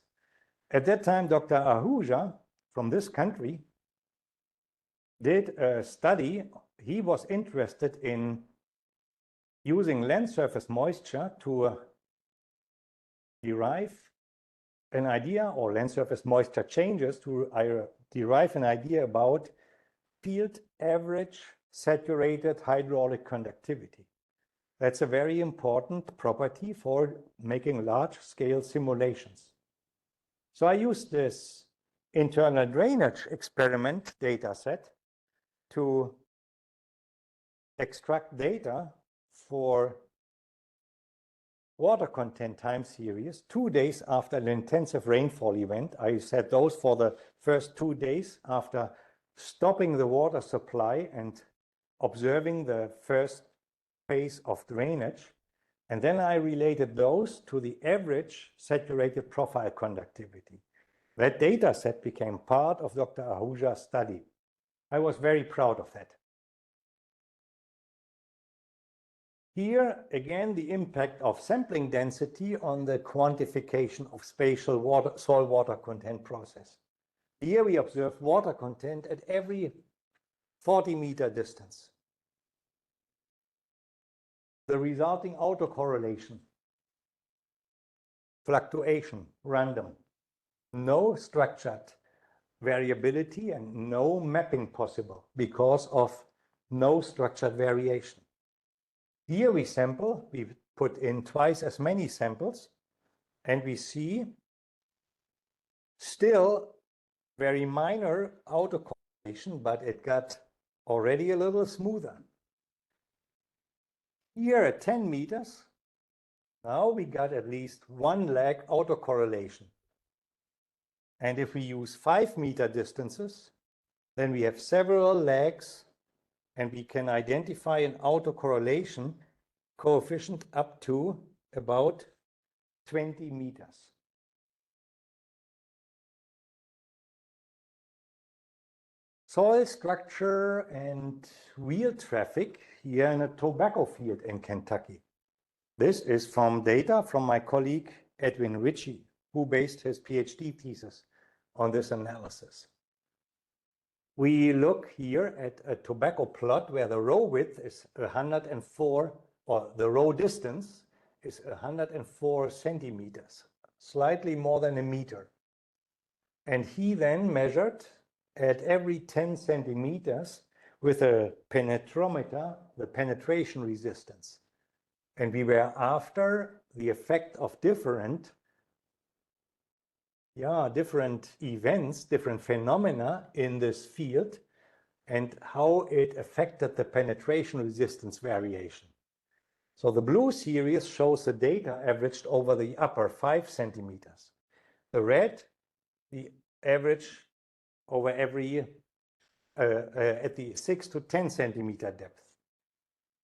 At that time, Dr. Ahuja from this country did a study. He was interested in using land surface moisture to derive an idea, or land surface moisture changes to derive an idea about field average saturated hydraulic conductivity. That's a very important property for making large-scale simulations. So I used this internal drainage experiment data set to extract data for water content time series 2 days after an intensive rainfall event. I set those for the first 2 days after stopping the water supply and observing the first pace of drainage. And then I related those to the average saturated profile conductivity. That data set became part of Dr. Ahuja's study. I was very proud of that. Here, again, the impact of sampling density on the quantification of spatial soil water content process. Here we observed water content at every 40-meter distance. The resulting autocorrelation, fluctuation, random, no structured variability and no mapping possible because of no structured variation. Here we sample, we put in twice as many samples, and we see still very minor autocorrelation, but it got already a little smoother. Here at 10 meters, now we got at least one lag autocorrelation. And if we use 5-meter distances, then we have several lags, and we can identify an autocorrelation coefficient up to about 20 meters. Soil structure and wheel traffic here in a tobacco field in Kentucky. This is from data from my colleague Edwin Ritchie, who based his PhD thesis on this analysis. We look here at a tobacco plot where the row width is 104, or the row distance is 104 centimeters, slightly more than a meter. And he then measured at every 10 centimeters with a penetrometer, the penetration resistance. And we were after the effect of different events, different phenomena in this field, and how it affected the penetration resistance variation. So the blue series shows the data averaged over the upper 5 centimeters. The red, the average over every at the 6 to 10 centimeter depth.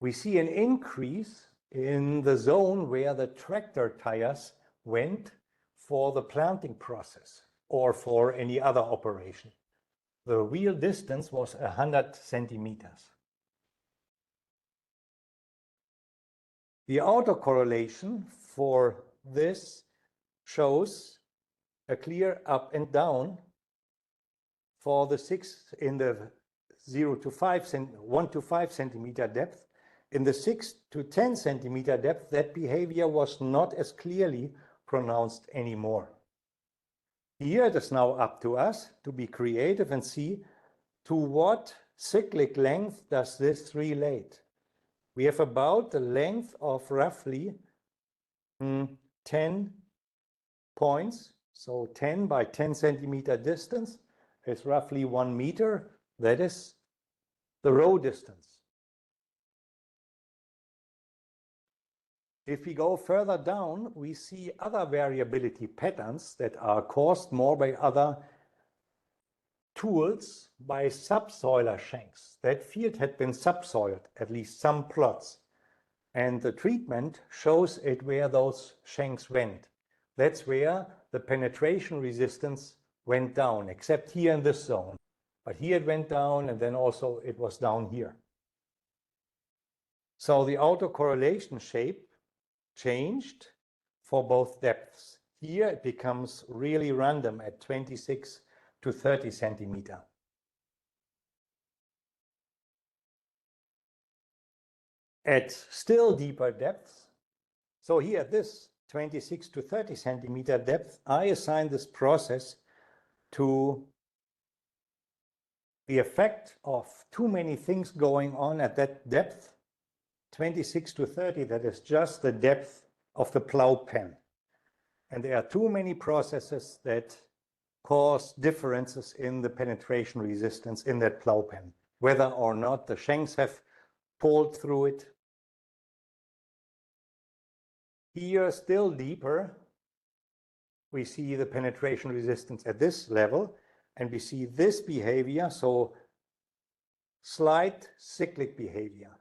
We see an increase in the zone where the tractor tires went for the planting process or for any other operation. The wheel distance was 100 centimeters. The autocorrelation for this shows a clear up and down for the 6 in the 1 to 5 centimeter depth. In the 6 to 10 centimeter depth, that behavior was not as clearly pronounced anymore. Here it is now up to us to be creative and see to what cyclic length does this relate. We have about the length of roughly 10 points, so 10 by 10 centimeter distance is roughly 1 meter. That is the row distance. If we go further down, we see other variability patterns that are caused more by other tools, by subsoiler shanks. That field had been subsoiled, at least some plots. And the treatment shows it where those shanks went. That's where the penetration resistance went down, except here in this zone. But here it went down, and then also it was down here. So the autocorrelation shape changed for both depths. Here it becomes really random at 26 to 30 centimeter. At still deeper depths, so here at this 26 to 30 centimeter depth, I assign this process to the effect of too many things going on at that depth. 26 to 30, that is just the depth of the plow pen. And there are too many processes that cause differences in the penetration resistance in that plow pen, whether or not the shanks have pulled through it. Here, still deeper, we see the penetration resistance at this level, and we see this behavior, so slight cyclic behavior.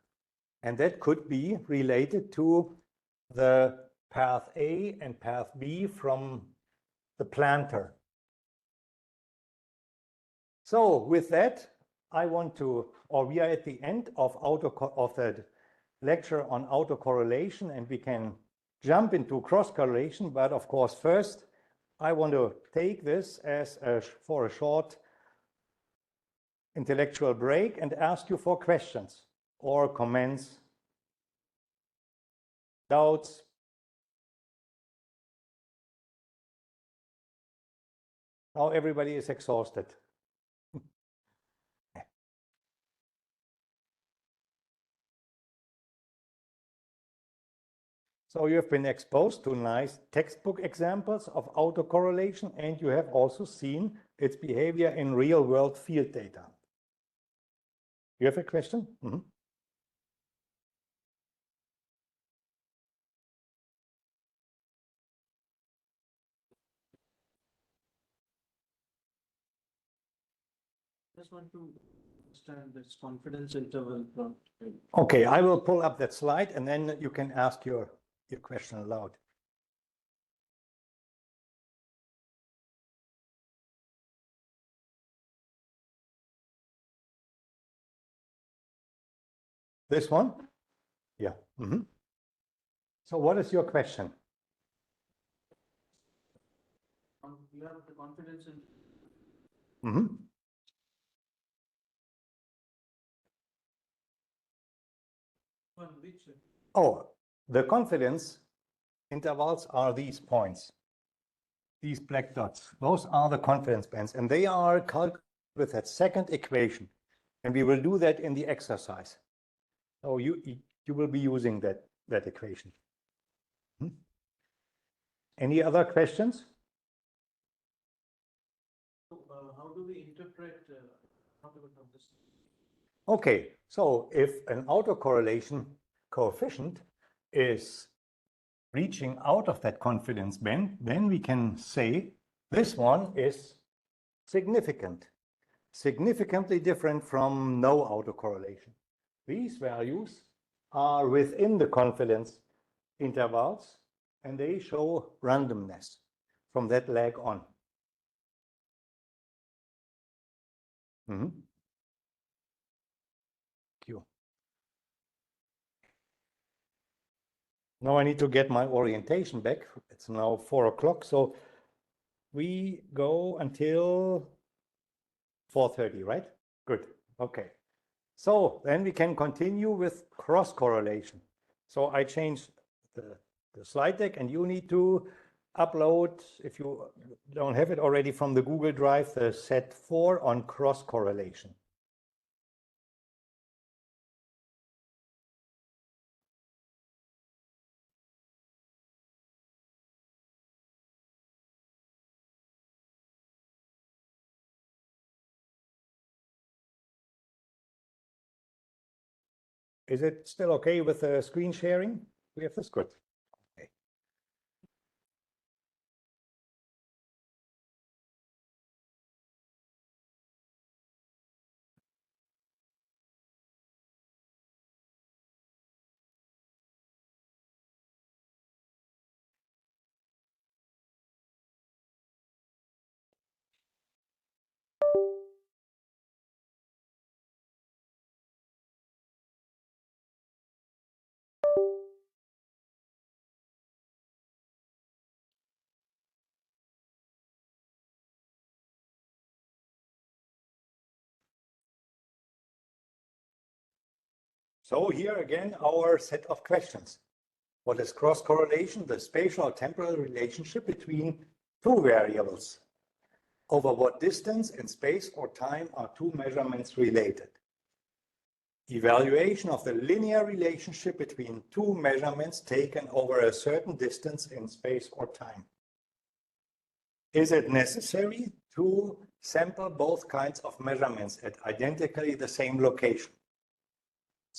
And that could be related to the path A and path B from the planter. So with that, I want to, or we are at the end of the lecture on autocorrelation, and we can jump into cross-correlation. But of course, first, I want to take this as for a short intellectual break and ask you for questions or comments, doubts. Now everybody is exhausted. So you have been exposed to nice textbook examples of autocorrelation, and you have also seen its behavior in real-world field data. You have a question? Mm-hmm. Just want to understand this confidence interval. Okay, I will pull up that slide and then you can ask your question aloud. This one? Yeah. Mm-hmm. So what is your question? You have the confidence in. Mm-hmm. Which? Oh, the confidence intervals are these points, these black dots. Those are the confidence bands, and they are calculated with that second equation. And we will do that in the exercise. So you will be using that equation. Hmm? Any other questions? So, how do we interpret this? Okay, so if an autocorrelation coefficient is reaching out of that confidence band, then we can say this one is significant, significantly different from no autocorrelation. These values are within the confidence intervals, and they show randomness from that lag on. Mm-hmm. Q. Now I need to get my orientation back. It's now 4 o'clock, so we go until 4:30, right? Good. Okay. So then we can continue with cross-correlation. So I changed the slide deck, and you need to upload, if you don't have it already from the Google Drive, the set 4 on cross-correlation. Is it still okay with the screen sharing? We have this? Good. Okay. So here again, our set of questions. What is cross-correlation? The spatial or temporal relationship between two variables. Over what distance in space or time are two measurements related? Evaluation of the linear relationship between two measurements taken over a certain distance in space or time. Is it necessary to sample both kinds of measurements at identically the same location?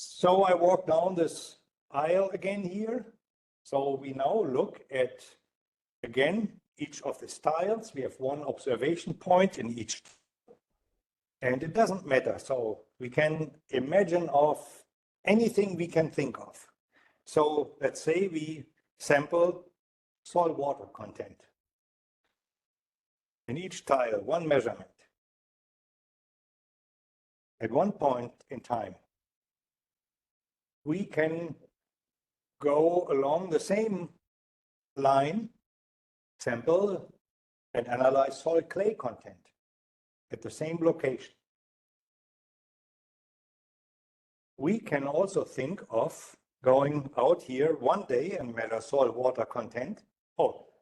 So I walk down this aisle again here. So we now look at, again, each of the styles. We have one observation point in each, and it doesn't matter. So we can imagine of anything we can think of. So let's say we sample soil water content. In each tile, one measurement. At one point in time, we can go along the same line, sample and analyze soil clay content at the same location. We can also think of going out here one day and measure soil water content.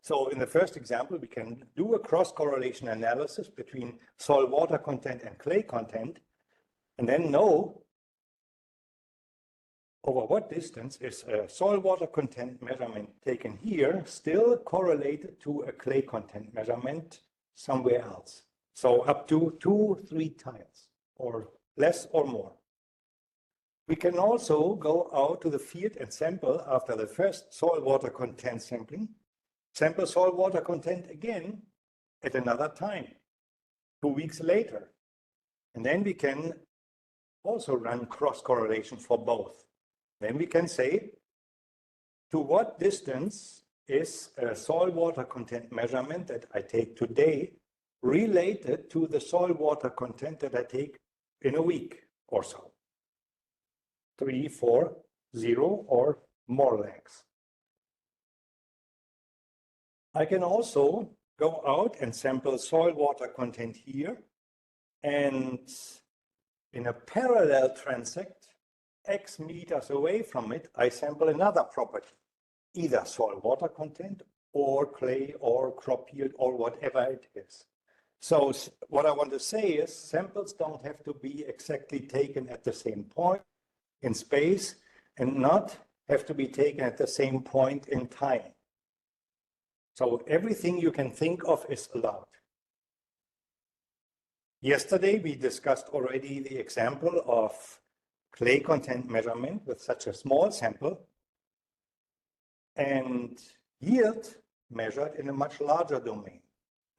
So in the first example, we can do a cross-correlation analysis between soil water content and clay content, and then know over what distance is a soil water content measurement taken here still correlated to a clay content measurement somewhere else. So up to 2-3 tiles, or less or more. We can also go out to the field and sample after the first soil water content sampling, sample soil water content again at another time, 2 weeks later. And then we can also run cross-correlation for both. Then we can say, to what distance is a soil water content measurement that I take today related to the soil water content that I take in a week or so? 3, 4, 0, or more lags. I can also go out and sample soil water content here, and in a parallel transect, X meters away from it, I sample another property, either soil water content or clay or crop yield or whatever it is. So what I want to say is samples don't have to be exactly taken at the same point in space and not have to be taken at the same point in time. So everything you can think of is allowed. Yesterday, we discussed already the example of clay content measurement with such a small sample and yield measured in a much larger domain.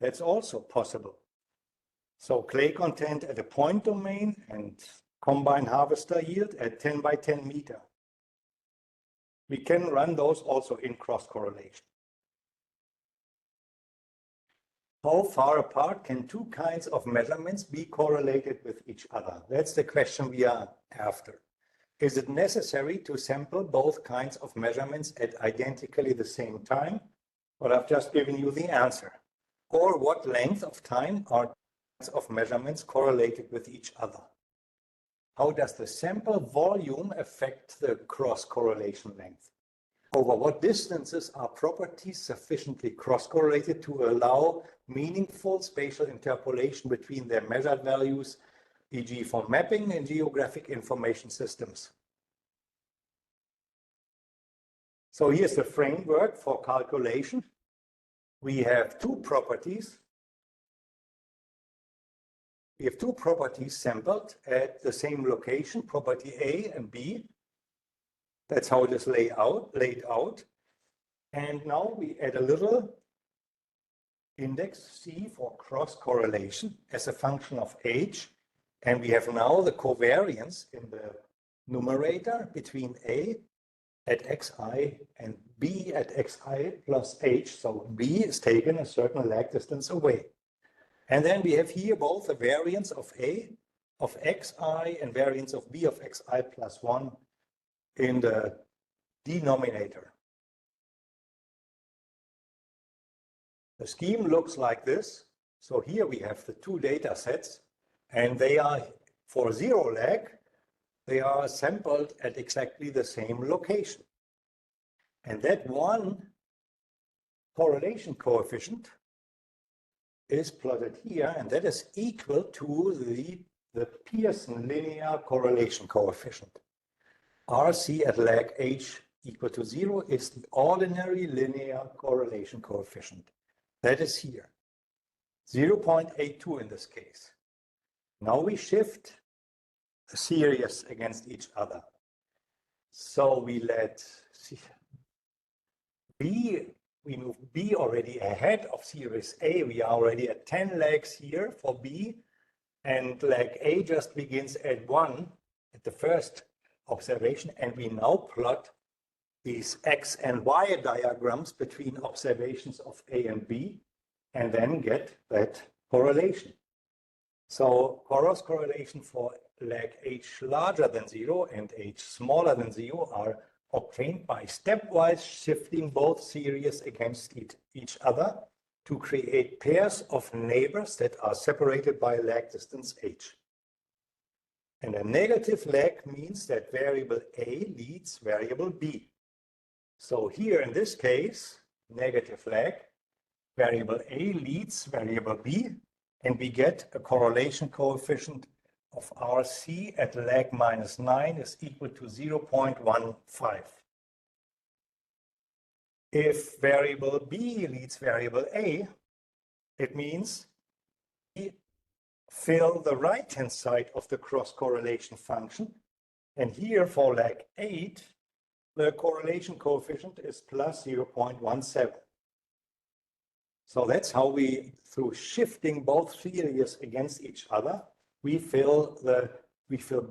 That's also possible. So clay content at a point domain and combine harvester yield at 10 by 10 meter. We can run those also in cross-correlation. How far apart can two kinds of measurements be correlated with each other? That's the question we are after. Is it necessary to sample both kinds of measurements at identically the same time? Well, I've just given you the answer. Or what length of time are kinds of measurements correlated with each other? How does the sample volume affect the cross-correlation length? Over what distances are properties sufficiently cross-correlated to allow meaningful spatial interpolation between their measured values, e.g. for mapping and geographic information systems? So here's the framework for calculation. We have two properties. We have two properties sampled at the same location, property A and B. That's how it is laid out. And now we add a little index C for cross-correlation as a function of H. And we have now the covariance in the numerator between A at xi and B at xi plus H. So B is taken a certain lag distance away. And then we have here both the variance of A of xi and variance of B of xi plus 1 in the denominator. The scheme looks like this. So here we have the two data sets, and they are, for zero lag, they are sampled at exactly the same location. And that one correlation coefficient is plotted here, and that is equal to the Pearson linear correlation coefficient. RC at lag H equal to 0 is the ordinary linear correlation coefficient. That is here, 0.82 in this case. Now we shift the series against each other. So we let B, we move B already ahead of series A. We are already at 10 lags here for B, and lag A just begins at 1 at the first observation, and we now plot these X and Y diagrams between observations of A and B, and then get that correlation. So cross-correlation for lag H larger than 0 and H smaller than 0 are obtained by stepwise shifting both series against each other to create pairs of neighbors that are separated by lag distance H. And a negative lag means that variable A leads variable B. So here in this case, negative lag, variable A leads variable B, and we get a correlation coefficient of RC at lag -9 is equal to 0.15. If variable B leads variable A, it means we fill the right-hand side of the cross-correlation function. And here for lag 8, the correlation coefficient is plus 0.17. So that's how we, through shifting both series against each other, we fill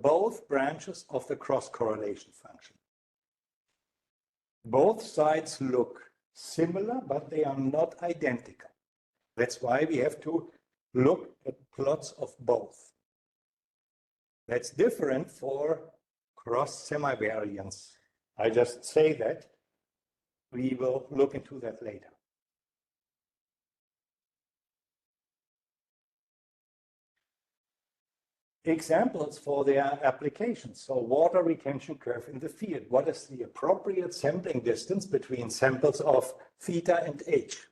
both branches of the cross-correlation function. Both sides look similar, but they are not identical. That's why we have to look at plots of both. That's different for cross semivariance. I just say that. We will look into that later. Examples for their applications. So water retention curve in the field. What is the appropriate sampling distance between samples of theta and H?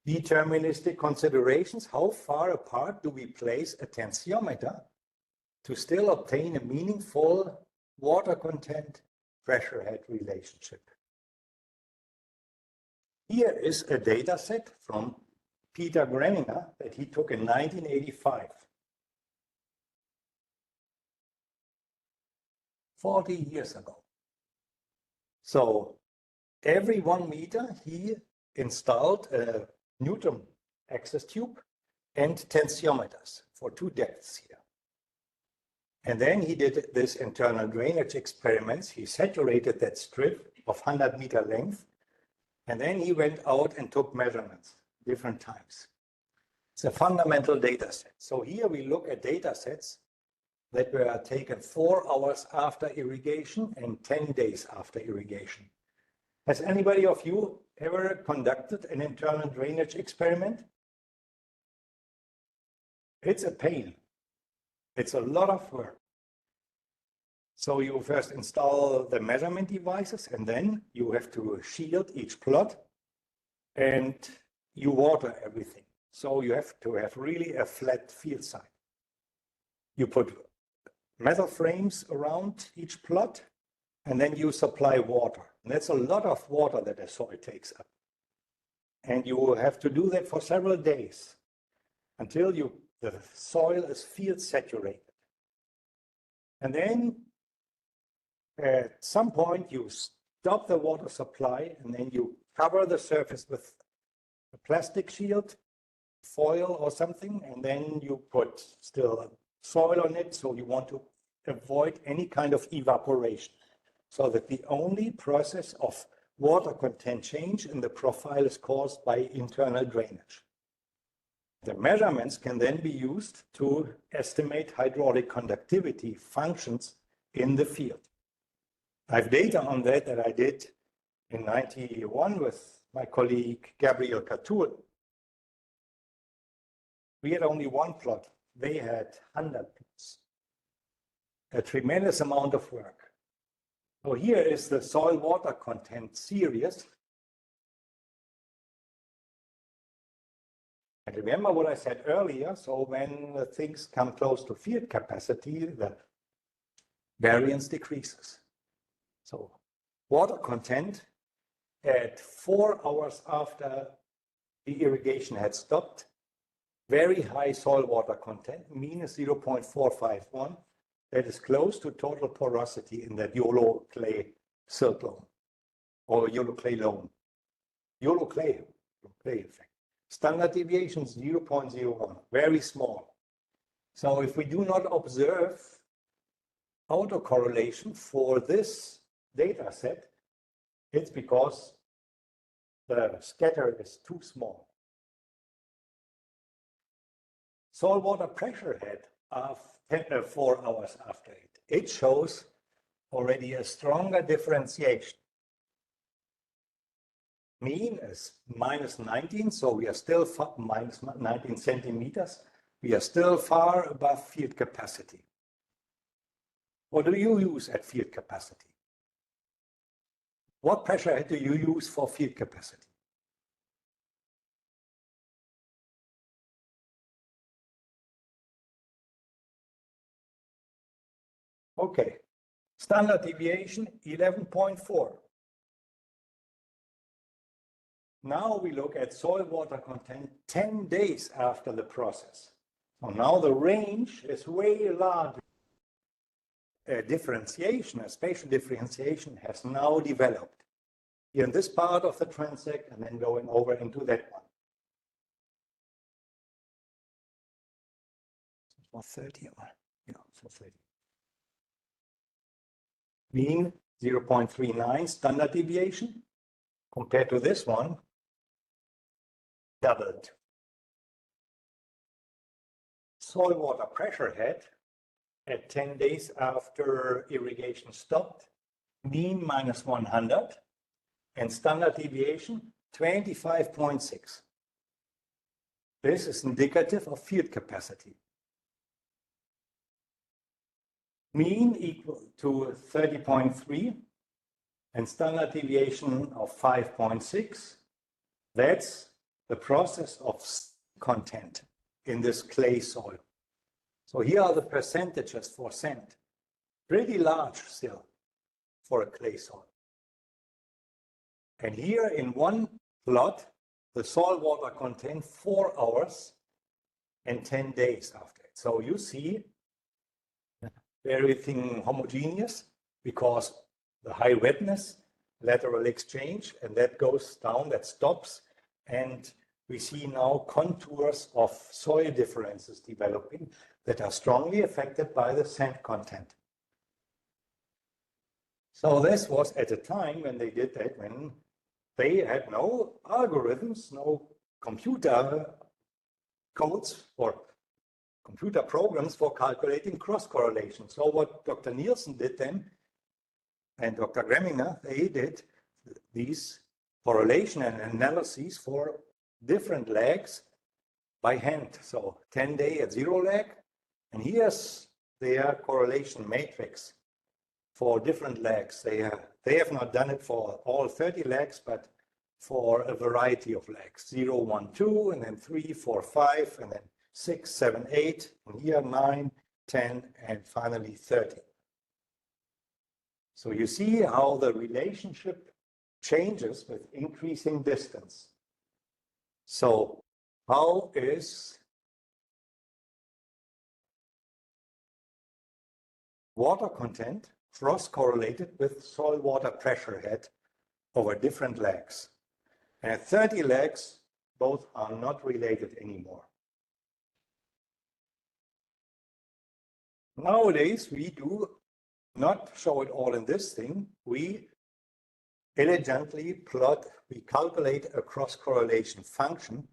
Deterministic considerations. How far apart do we place a tensiometer to still obtain a meaningful water content pressure head relationship? Here is a data set from Peter Greninger that he took in 1985. 40 years ago. So every 1 meter he installed a Newton access tube and tensiometers for 2 depths here. And then he did this internal drainage experiments. He saturated that strip of 100-meter length, and then he went out and took measurements different times. It's a fundamental data set. So here we look at data sets that were taken 4 hours after irrigation and 10 days after irrigation. Has anybody of you ever conducted an internal drainage experiment? It's a pain. It's a lot of work. So you first install the measurement devices, and then you have to shield each plot, and you water everything. So you have to have really a flat field site. You put metal frames around each plot, and then you supply water. And that's a lot of water that the soil takes up. And you have to do that for several days until the soil is field saturated. And then at some point you stop the water supply, and then you cover the surface with a plastic shield, foil or something, and then you put still soil on it, so you want to avoid any kind of evaporation, so that the only process of water content change in the profile is caused by internal drainage. The measurements can then be used to estimate hydraulic conductivity functions in the field. I have data on that I did in 1991 with my colleague Gabriel Catul. We had only 1 plot. They had 100 plots. A tremendous amount of work. So here is the soil water content series. And remember what I said earlier, so when things come close to field capacity, the variance decreases. So water content at 4 hours after the irrigation had stopped, very high soil water content, minus 0.451. That is close to total porosity in that YOLO clay silt loam or YOLO clay loam. YOLO clay effect. Standard deviation 0.01, very small. So if we do not observe autocorrelation for this data set, it's because the scatter is too small. Saltwater pressure head of 4 hours after it shows already a stronger differentiation. Mean is minus 19, so we are still minus 19 centimeters. We are still far above field capacity. What do you use at field capacity? What pressure head do you use for field capacity? Okay, standard deviation 11.4. Now we look at soil water content 10 days after the process. So now the range is way larger. A differentiation, a spatial differentiation has now developed here in this part of the transect and then going over into that one. For 30, yeah, so 30. Mean 0.39 standard deviation compared to this one, doubled. Soil water pressure head at 10 days after irrigation stopped, mean minus 100, and standard deviation 25.6. This is indicative of field capacity. Mean equal to 30.3 and standard deviation of 5.6. That's the process of content in this clay soil. So here are the percentages for sand. Pretty large still for a clay soil. And here in one plot, the soil water content 4 hours and 10 days after it. So you see everything homogeneous because the high wetness, lateral exchange, and that goes down, that stops. And we see now contours of soil differences developing that are strongly affected by the sand content. So this was at a time when they did that, when they had no algorithms, no computer codes or computer programs for calculating cross-correlation. So what Dr. Nielsen did then, and Dr. Greminger, they did these correlation and analyses for different lags by hand. So 10-day at 0 lag, and here's their correlation matrix for different lags. They have not done it for all 30 lags, but for a variety of lags, 0, 1, 2, and then 3, 4, 5, and then 6, 7, 8, and here 9, 10, and finally 30. So you see how the relationship changes with increasing distance. So how is water content cross-correlated with soil water pressure head over different lags? And at 30 lags, both are not related anymore. Nowadays, we do not show it all in this thing. We elegantly plot, we calculate a cross-correlation function,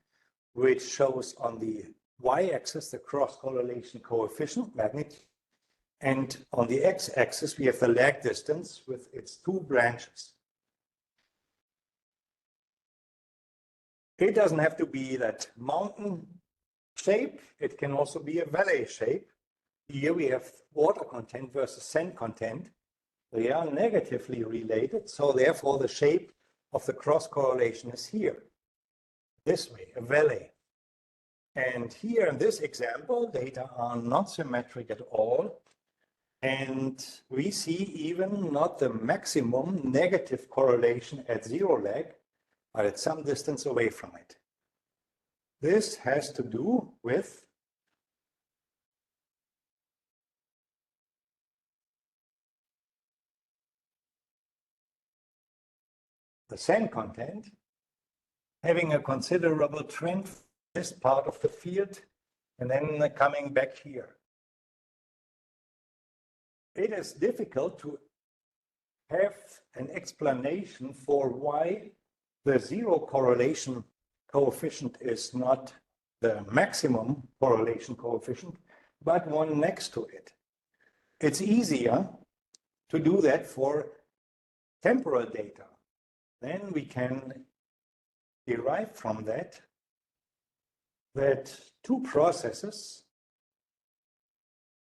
which shows on the y-axis the cross-correlation coefficient magnitude, and on the x-axis we have the lag distance with its 2 branches. It doesn't have to be that mountain shape, it can also be a valley shape. Here we have water content versus sand content. They are negatively related, so therefore the shape of the cross-correlation is here, this way, a valley. And here in this example, data are not symmetric at all. And we see even not the maximum negative correlation at 0 lag, but at some distance away from it. This has to do with the sand content having a considerable trend this part of the field and then coming back here. it is difficult to have an explanation for why the zero correlation coefficient is not the maximum correlation coefficient, but one next to it. It's easier to do that for temporal data. Then we can derive from that two processes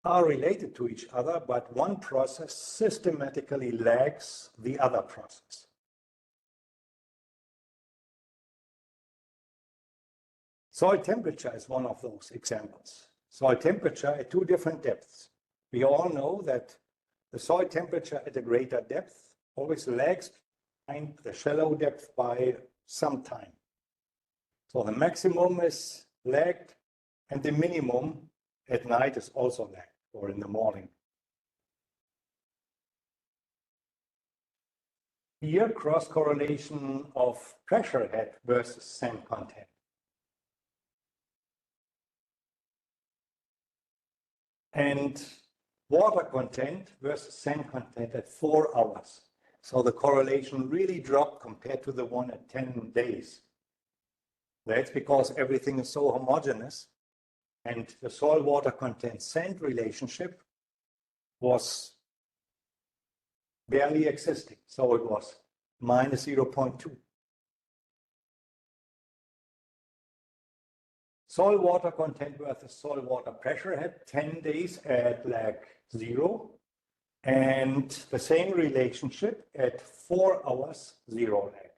are related to each other, but one process systematically lags the other process. Soil temperature is one of those examples. Soil temperature at two different depths. We all know that the soil temperature at a greater depth always lags behind the shallow depth by some time. So the maximum is lagged and the minimum at night is also lagged, or in the morning. Here, cross-correlation of pressure head versus sand content. And water content versus sand content at 4 hours. So the correlation really dropped compared to the one at 10 days. That's because everything is so homogeneous, and the soil water content sand relationship was barely existing. So it was minus 0.2. Soil water content versus soil water pressure head, 10 days at lag 0, and the same relationship at 4 hours, 0 lag.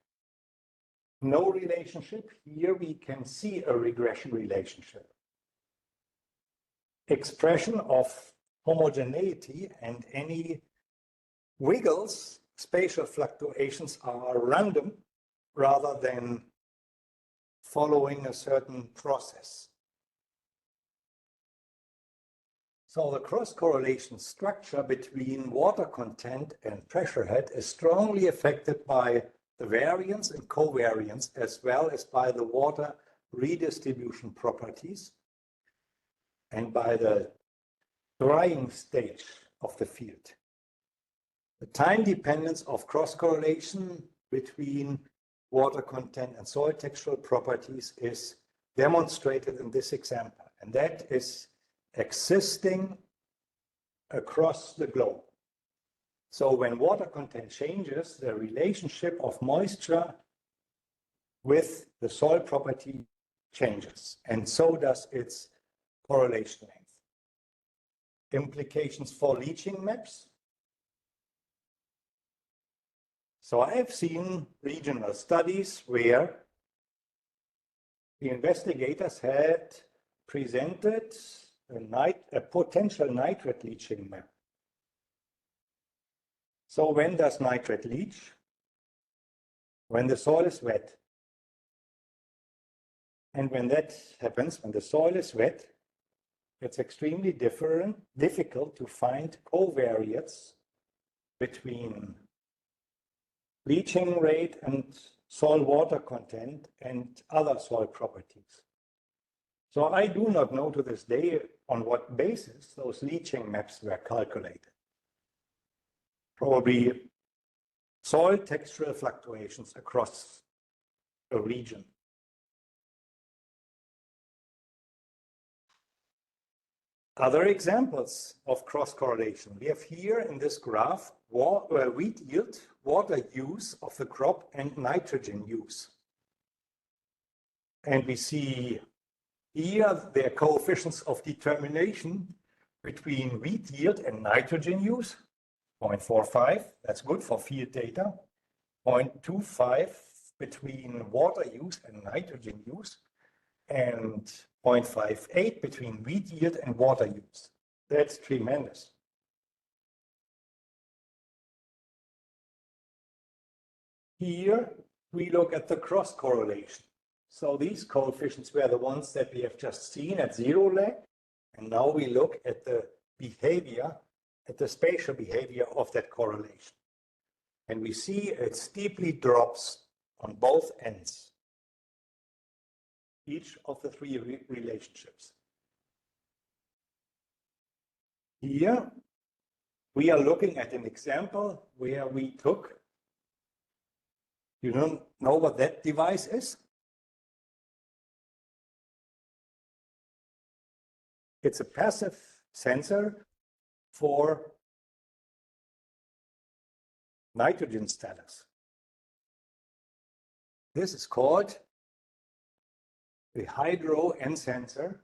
No relationship. Here we can see a regression relationship. Expression of homogeneity and any wiggles, spatial fluctuations are random rather than following a certain process. So the cross-correlation structure between water content and pressure head is strongly affected by the variance and covariance, as well as by the water redistribution properties and by the drying stage of the field. The time dependence of cross-correlation between water content and soil textural properties is demonstrated in this example, and that is existing across the globe. So when water content changes, the relationship of moisture with the soil property changes, and so does its correlation length. Implications for leaching maps. So I have seen regional studies where the investigators had presented a potential nitrate leaching map. So when does nitrate leach? When the soil is wet. And when that happens, when the soil is wet, it's extremely difficult to find covariates between leaching rate and soil water content and other soil properties. So I do not know to this day on what basis those leaching maps were calculated. Probably soil textural fluctuations across a region. Other examples of cross-correlation. We have here in this graph wheat yield, water use of the crop, and nitrogen use. And we see here their coefficients of determination between wheat yield and nitrogen use. 0.45, that's good for field data. 0.25 between water use and nitrogen use, and 0.58 between wheat yield and water use. That's tremendous. Here we look at the cross-correlation. So these coefficients were the ones that we have just seen at 0 lag, and now we look at the behavior, at the spatial behavior of that correlation. And we see it steeply drops on both ends, each of the three relationships. Here we are looking at an example where we took, you don't know what that device is? It's a passive sensor for nitrogen status. This is called the Hydro N sensor.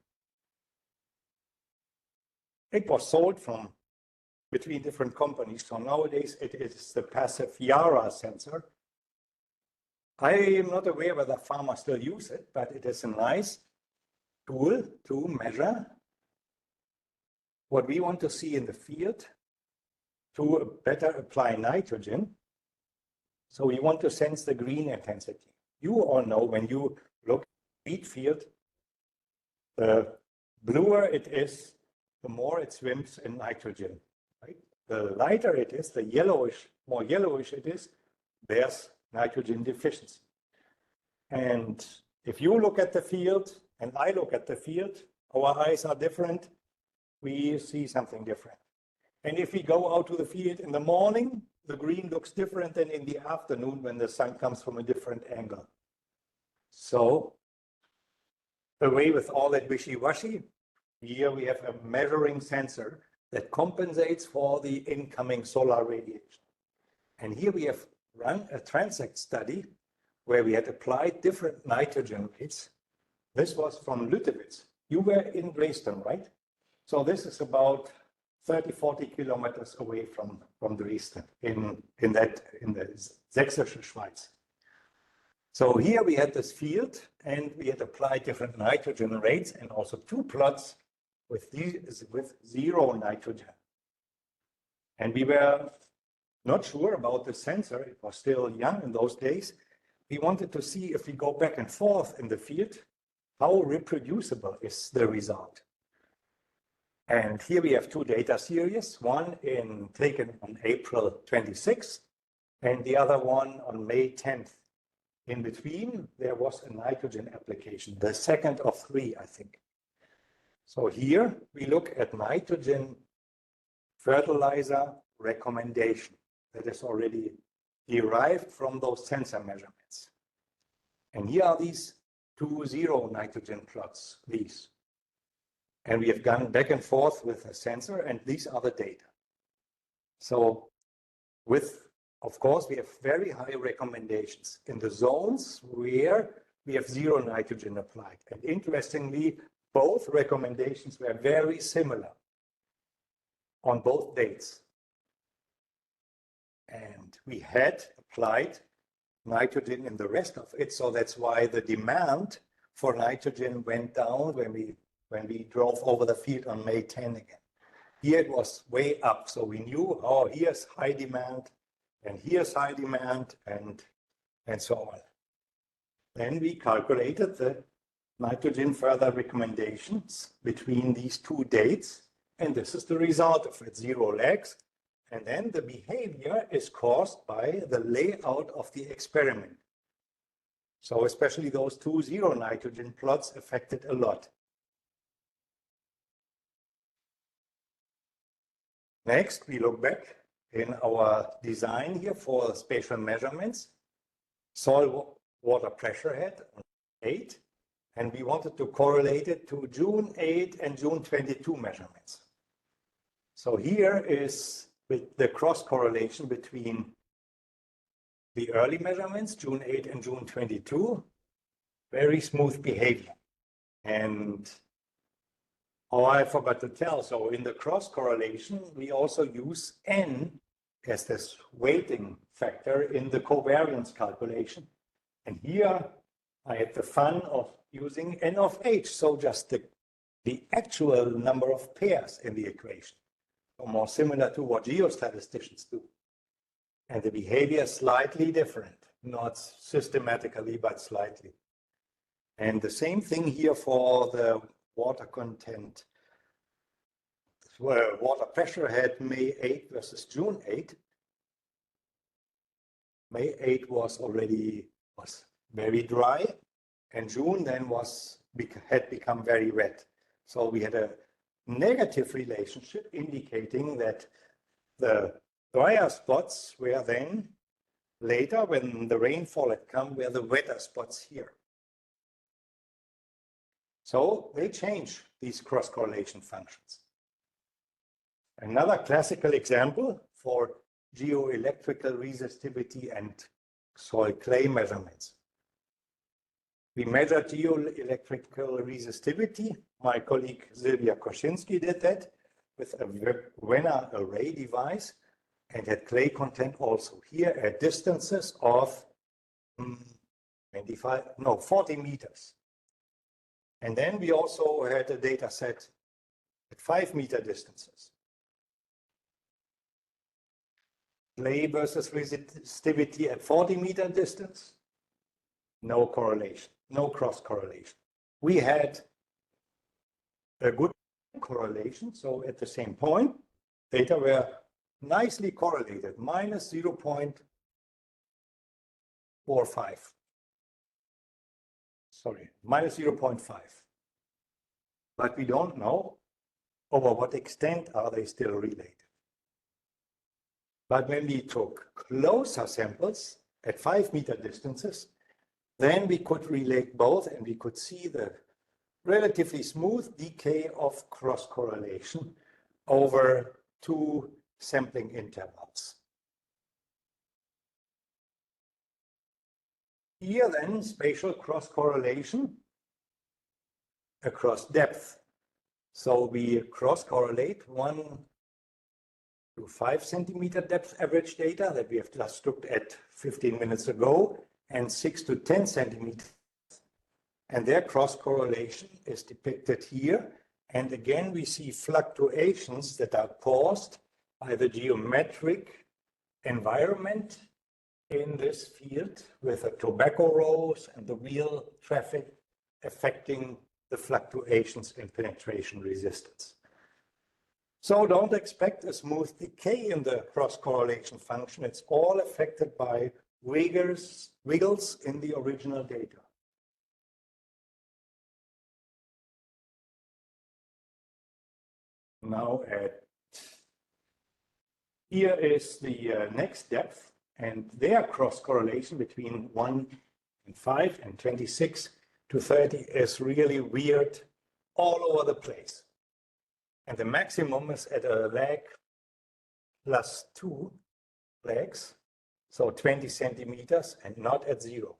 It was sold from between different companies. So nowadays it is the passive Yara sensor. I am not aware whether farmers still use it, but it is a nice tool to measure what we want to see in the field to better apply nitrogen. So we want to sense the green intensity. You all know when you look at the wheat field, the bluer it is, the more it swims in nitrogen. Right? The lighter it is, the yellowish, more yellowish it is, there's nitrogen deficiency. And if you look at the field and I look at the field, our eyes are different, we see something different. And if we go out to the field in the morning, the green looks different than in the afternoon when the sun comes from a different angle. So away with all that wishy-washy, here we have a measuring sensor that compensates for the incoming solar radiation. And here we have run a transect study where we had applied different nitrogen rates. This was from Lüttewitz. You were in Dresden, right? So this is about 30, 40 kilometers away from Dresden in the Sächsische Schweiz. So here we had this field and we had applied different nitrogen rates and also two plots with zero nitrogen. And we were not sure about the sensor. It was still young in those days. We wanted to see if we go back and forth in the field, how reproducible is the result. And here we have two data series, one taken on April 26th and the other one on May 10th. In between, there was a nitrogen application, the second of three, I think. So here we look at nitrogen fertilizer recommendation that is already derived from those sensor measurements. And here are these two zero nitrogen plots, these. And we have gone back and forth with a sensor, and these are the data. So of course, we have very high recommendations in the zones where we have zero nitrogen applied. And interestingly, both recommendations were very similar on both dates. And we had applied nitrogen in the rest of it. So that's why the demand for nitrogen went down when we drove over the field on May 10 again. Here it was way up. So we knew, oh, here's high demand and here's high demand and so on. Then we calculated the nitrogen further recommendations between these two dates. And this is the result of it, zero lags. And then the behavior is caused by the layout of the experiment. So especially those two zero nitrogen plots affected a lot. Next, we look back in our design here for spatial measurements. Soil water pressure head on 8, and we wanted to correlate it to June 8 and June 22 measurements. So here is with the cross correlation between the early measurements, June 8 and June 22, very smooth behavior. And oh, I forgot to tell. So in the cross correlation, we also use N as this weighting factor in the covariance calculation. And here I had the fun of using N of H. So just the actual number of pairs in the equation. So more similar to what geostatisticians do. And the behavior is slightly different, not systematically, but slightly. And the same thing here for the water content, water pressure head May 8 versus June 8. May 8 was very dry, and June then had become very wet. So we had a negative relationship indicating that The drier spots were then later, when the rainfall had come, were the wetter spots here. So they change these cross-correlation functions. Another classical example for geoelectrical resistivity and soil clay measurements. We measured geoelectrical resistivity. My colleague Sylvia Koszynski did that with a Wenner array device and had clay content also here at distances of 40 meters. And then we also had a data set at 5-meter distances. Clay versus resistivity at 40-meter distance, no correlation, no cross-correlation. We had a good correlation, so at the same point, data were nicely correlated, minus 0.45. Sorry, minus 0.5. But we don't know over what extent are they still related. But when we took closer samples at 5-meter distances, then we could relate both and we could see the relatively smooth decay of cross-correlation over 2 sampling intervals. Here then, spatial cross-correlation across depth. So we cross-correlate 1 to 5 centimeter depth average data that we have just looked at 15 minutes ago, and 6 to 10 centimeters. And their cross-correlation is depicted here. And again, we see fluctuations that are caused by the geometric environment in this field, with the tobacco rows and the wheel traffic affecting the fluctuations in penetration resistance. So don't expect a smooth decay in the cross-correlation function. It's all affected by wiggles in the original data. Now here is the next depth, and their cross-correlation between 1 and 5 and 26 to 30 is really weird all over the place. And the maximum is at a lag plus 2 lags, so 20 centimeters, and not at 0.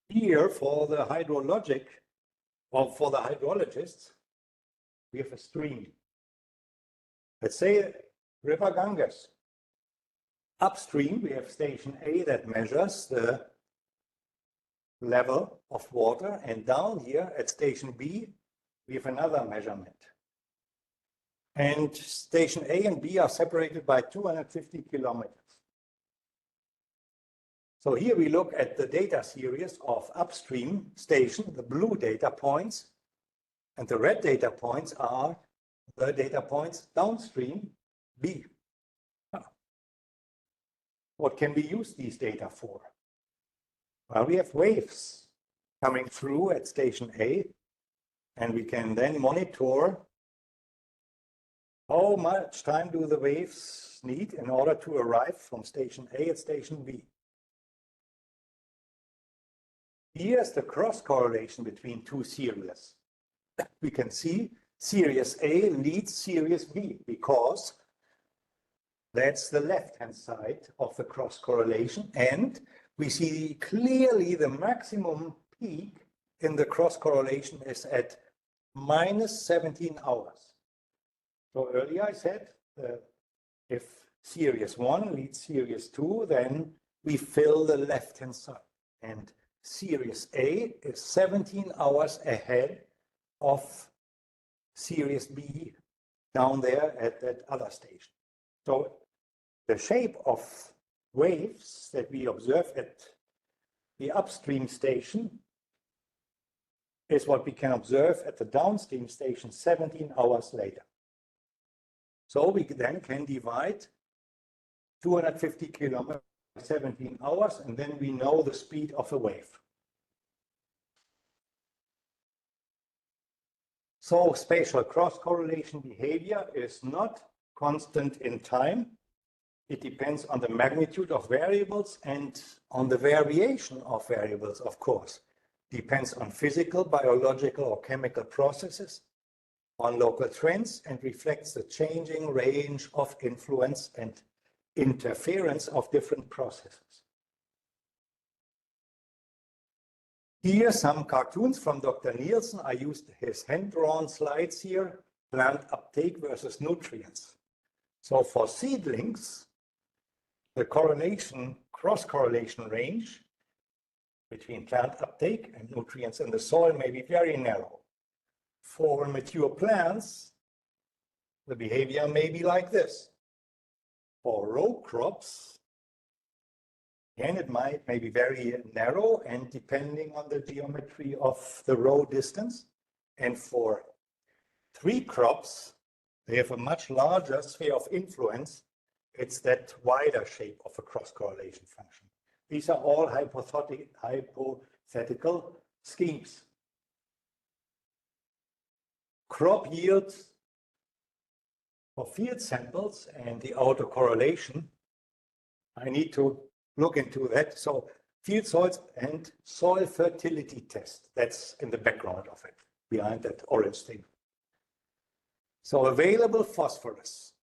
Here, for the hydrologic, or for the hydrologists, we have a stream. Let's say River Ganges. Upstream, we have station A that measures the level of water, and down here at station B, we have another measurement. And station A and B are separated by 250 kilometers. So here we look at the data series of upstream station, the blue data points, and the red data points are the data points downstream B. What can we use these data for? Well, we have waves coming through at station A, and we can then monitor how much time do the waves need in order to arrive from station A at station B. Here's the cross-correlation between 2 series. We can see series A leads series B because that's the left-hand side of the cross-correlation, and we see clearly the maximum peak in the cross-correlation is at minus 17 hours. So earlier I said if series 1 leads series 2, then we fill the left-hand side. And series A is 17 hours ahead of series B down there at that other station. So the shape of waves that we observe at the upstream station is what we can observe at the downstream station 17 hours later. So we then can divide 250 kilometers by 17 hours, and then we know the speed of a wave. So spatial cross-correlation behavior is not constant in time. It depends on the magnitude of variables and on the variation of variables, of course. Depends on physical, biological, or chemical processes, on local trends, and reflects the changing range of influence and interference of different processes. Here, some cartoons from Dr. Nielsen. I used his hand-drawn slides here, plant uptake versus nutrients. So for seedlings, the cross-correlation range between plant uptake and nutrients in the soil may be very narrow. For mature plants, the behavior may be like this. For row crops, again, it may be very narrow and depending on the geometry of the row distance. And for tree crops, they have a much larger sphere of influence. It's that wider shape of a cross-correlation function. These are all hypothetical schemes. Crop yields for field samples and the autocorrelation, I need to look into that. So field soils and soil fertility test, that's in the background of it, behind that orange thing. So available phosphorus,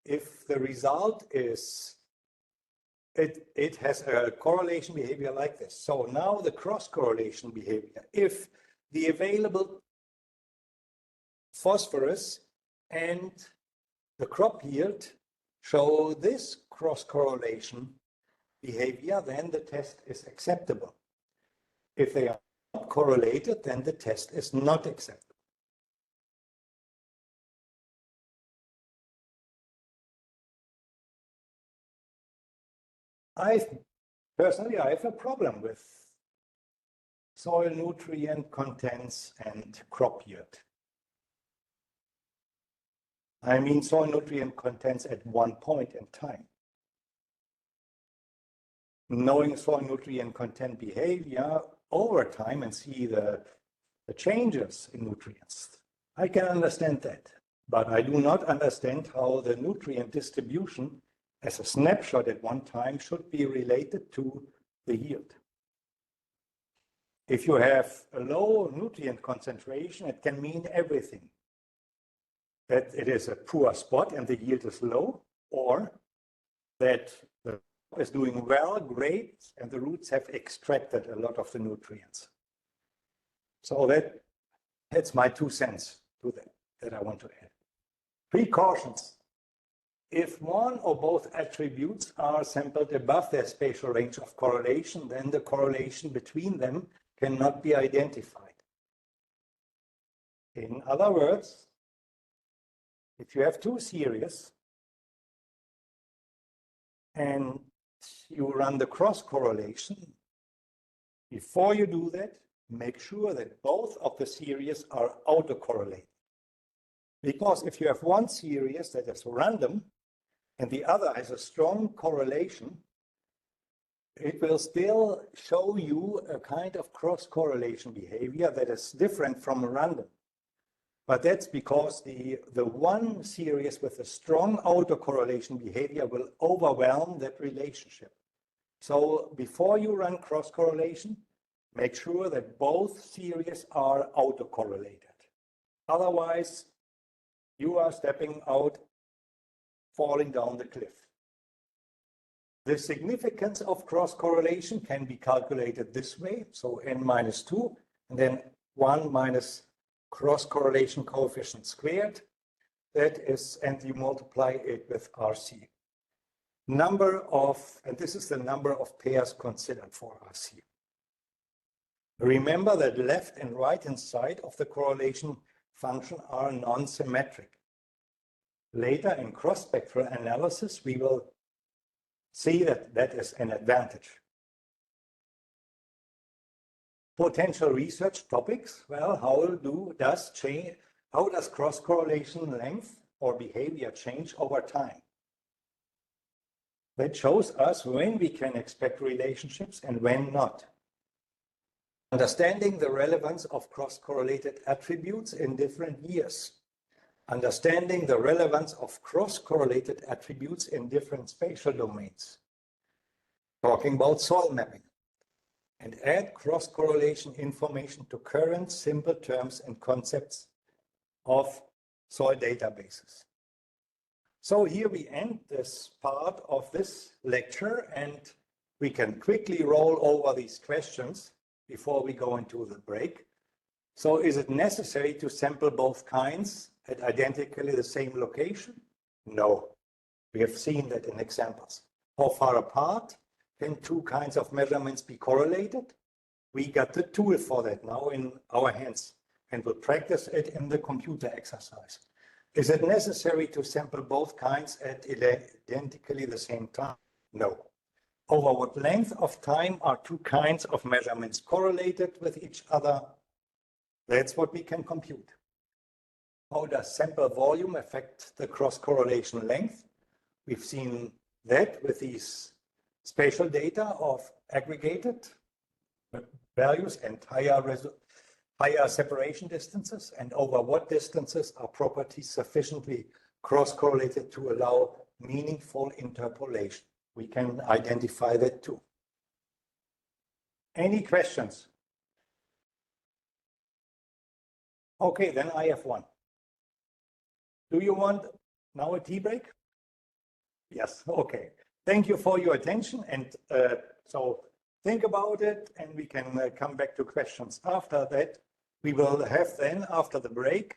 if the result is, it has a correlation behavior like this. So now the cross-correlation behavior, if the available phosphorus and the crop yield show this cross-correlation behavior, then the test is acceptable. If they are not correlated, then the test is not acceptable. Personally, I have a problem with soil nutrient contents and crop yield. I mean soil nutrient contents at one point in time. Knowing soil nutrient content behavior over time and see the changes in nutrients, I can understand that. But I do not understand how the nutrient distribution as a snapshot at one time should be related to the yield. If you have a low nutrient concentration, it can mean everything. That it is a poor spot and the yield is low, or that the crop is doing well, great, and the roots have extracted a lot of the nutrients. So that's my 2 cents to that I want to add. Precautions. If one or both attributes are sampled above their spatial range of correlation, then the correlation between them cannot be identified. In other words, if you have 2 series and you run the cross-correlation, before you do that, make sure that both of the series are autocorrelated. Because if you have one series that is random and the other has a strong correlation, it will still show you a kind of cross-correlation behavior that is different from random. But that's because the one series with a strong autocorrelation behavior will overwhelm that relationship. So before you run cross-correlation, make sure that both series are autocorrelated. Otherwise, you are stepping out, falling down the cliff. The significance of cross-correlation can be calculated this way. So n-2, and then 1 minus cross-correlation coefficient squared. That is, and you multiply it with RC. And this is the number of pairs considered for RC. Remember that left and right-hand side of the correlation function are non-symmetric. Later in cross-spectral analysis, we will see that that is an advantage. Potential research topics. Well, how does cross-correlation length or behavior change over time? That shows us when we can expect relationships and when not. Understanding the relevance of cross-correlated attributes in different years. Understanding the relevance of cross-correlated attributes in different spatial domains. Talking about soil mapping. And add cross-correlation information to current simple terms and concepts of soil databases. So here we end this part of this lecture, and we can quickly roll over these questions before we go into the break. So is it necessary to sample both kinds at identically the same location? No. We have seen that in examples. How far apart can two kinds of measurements be correlated? We got the tool for that now in our hands, and we'll practice it in the computer exercise. Is it necessary to sample both kinds at identically the same time? No. Over what length of time are two kinds of measurements correlated with each other? That's what we can compute. How does sample volume affect the cross-correlation length? We've seen that with these spatial data of aggregated values and higher separation distances, and over what distances are properties sufficiently cross-correlated to allow meaningful interpolation. We can identify that too. Any questions? Okay, then I have one. Do you want now a tea break? Yes, okay. Thank you for your attention, and so think about it, and we can come back to questions after that. We will have then, after the break,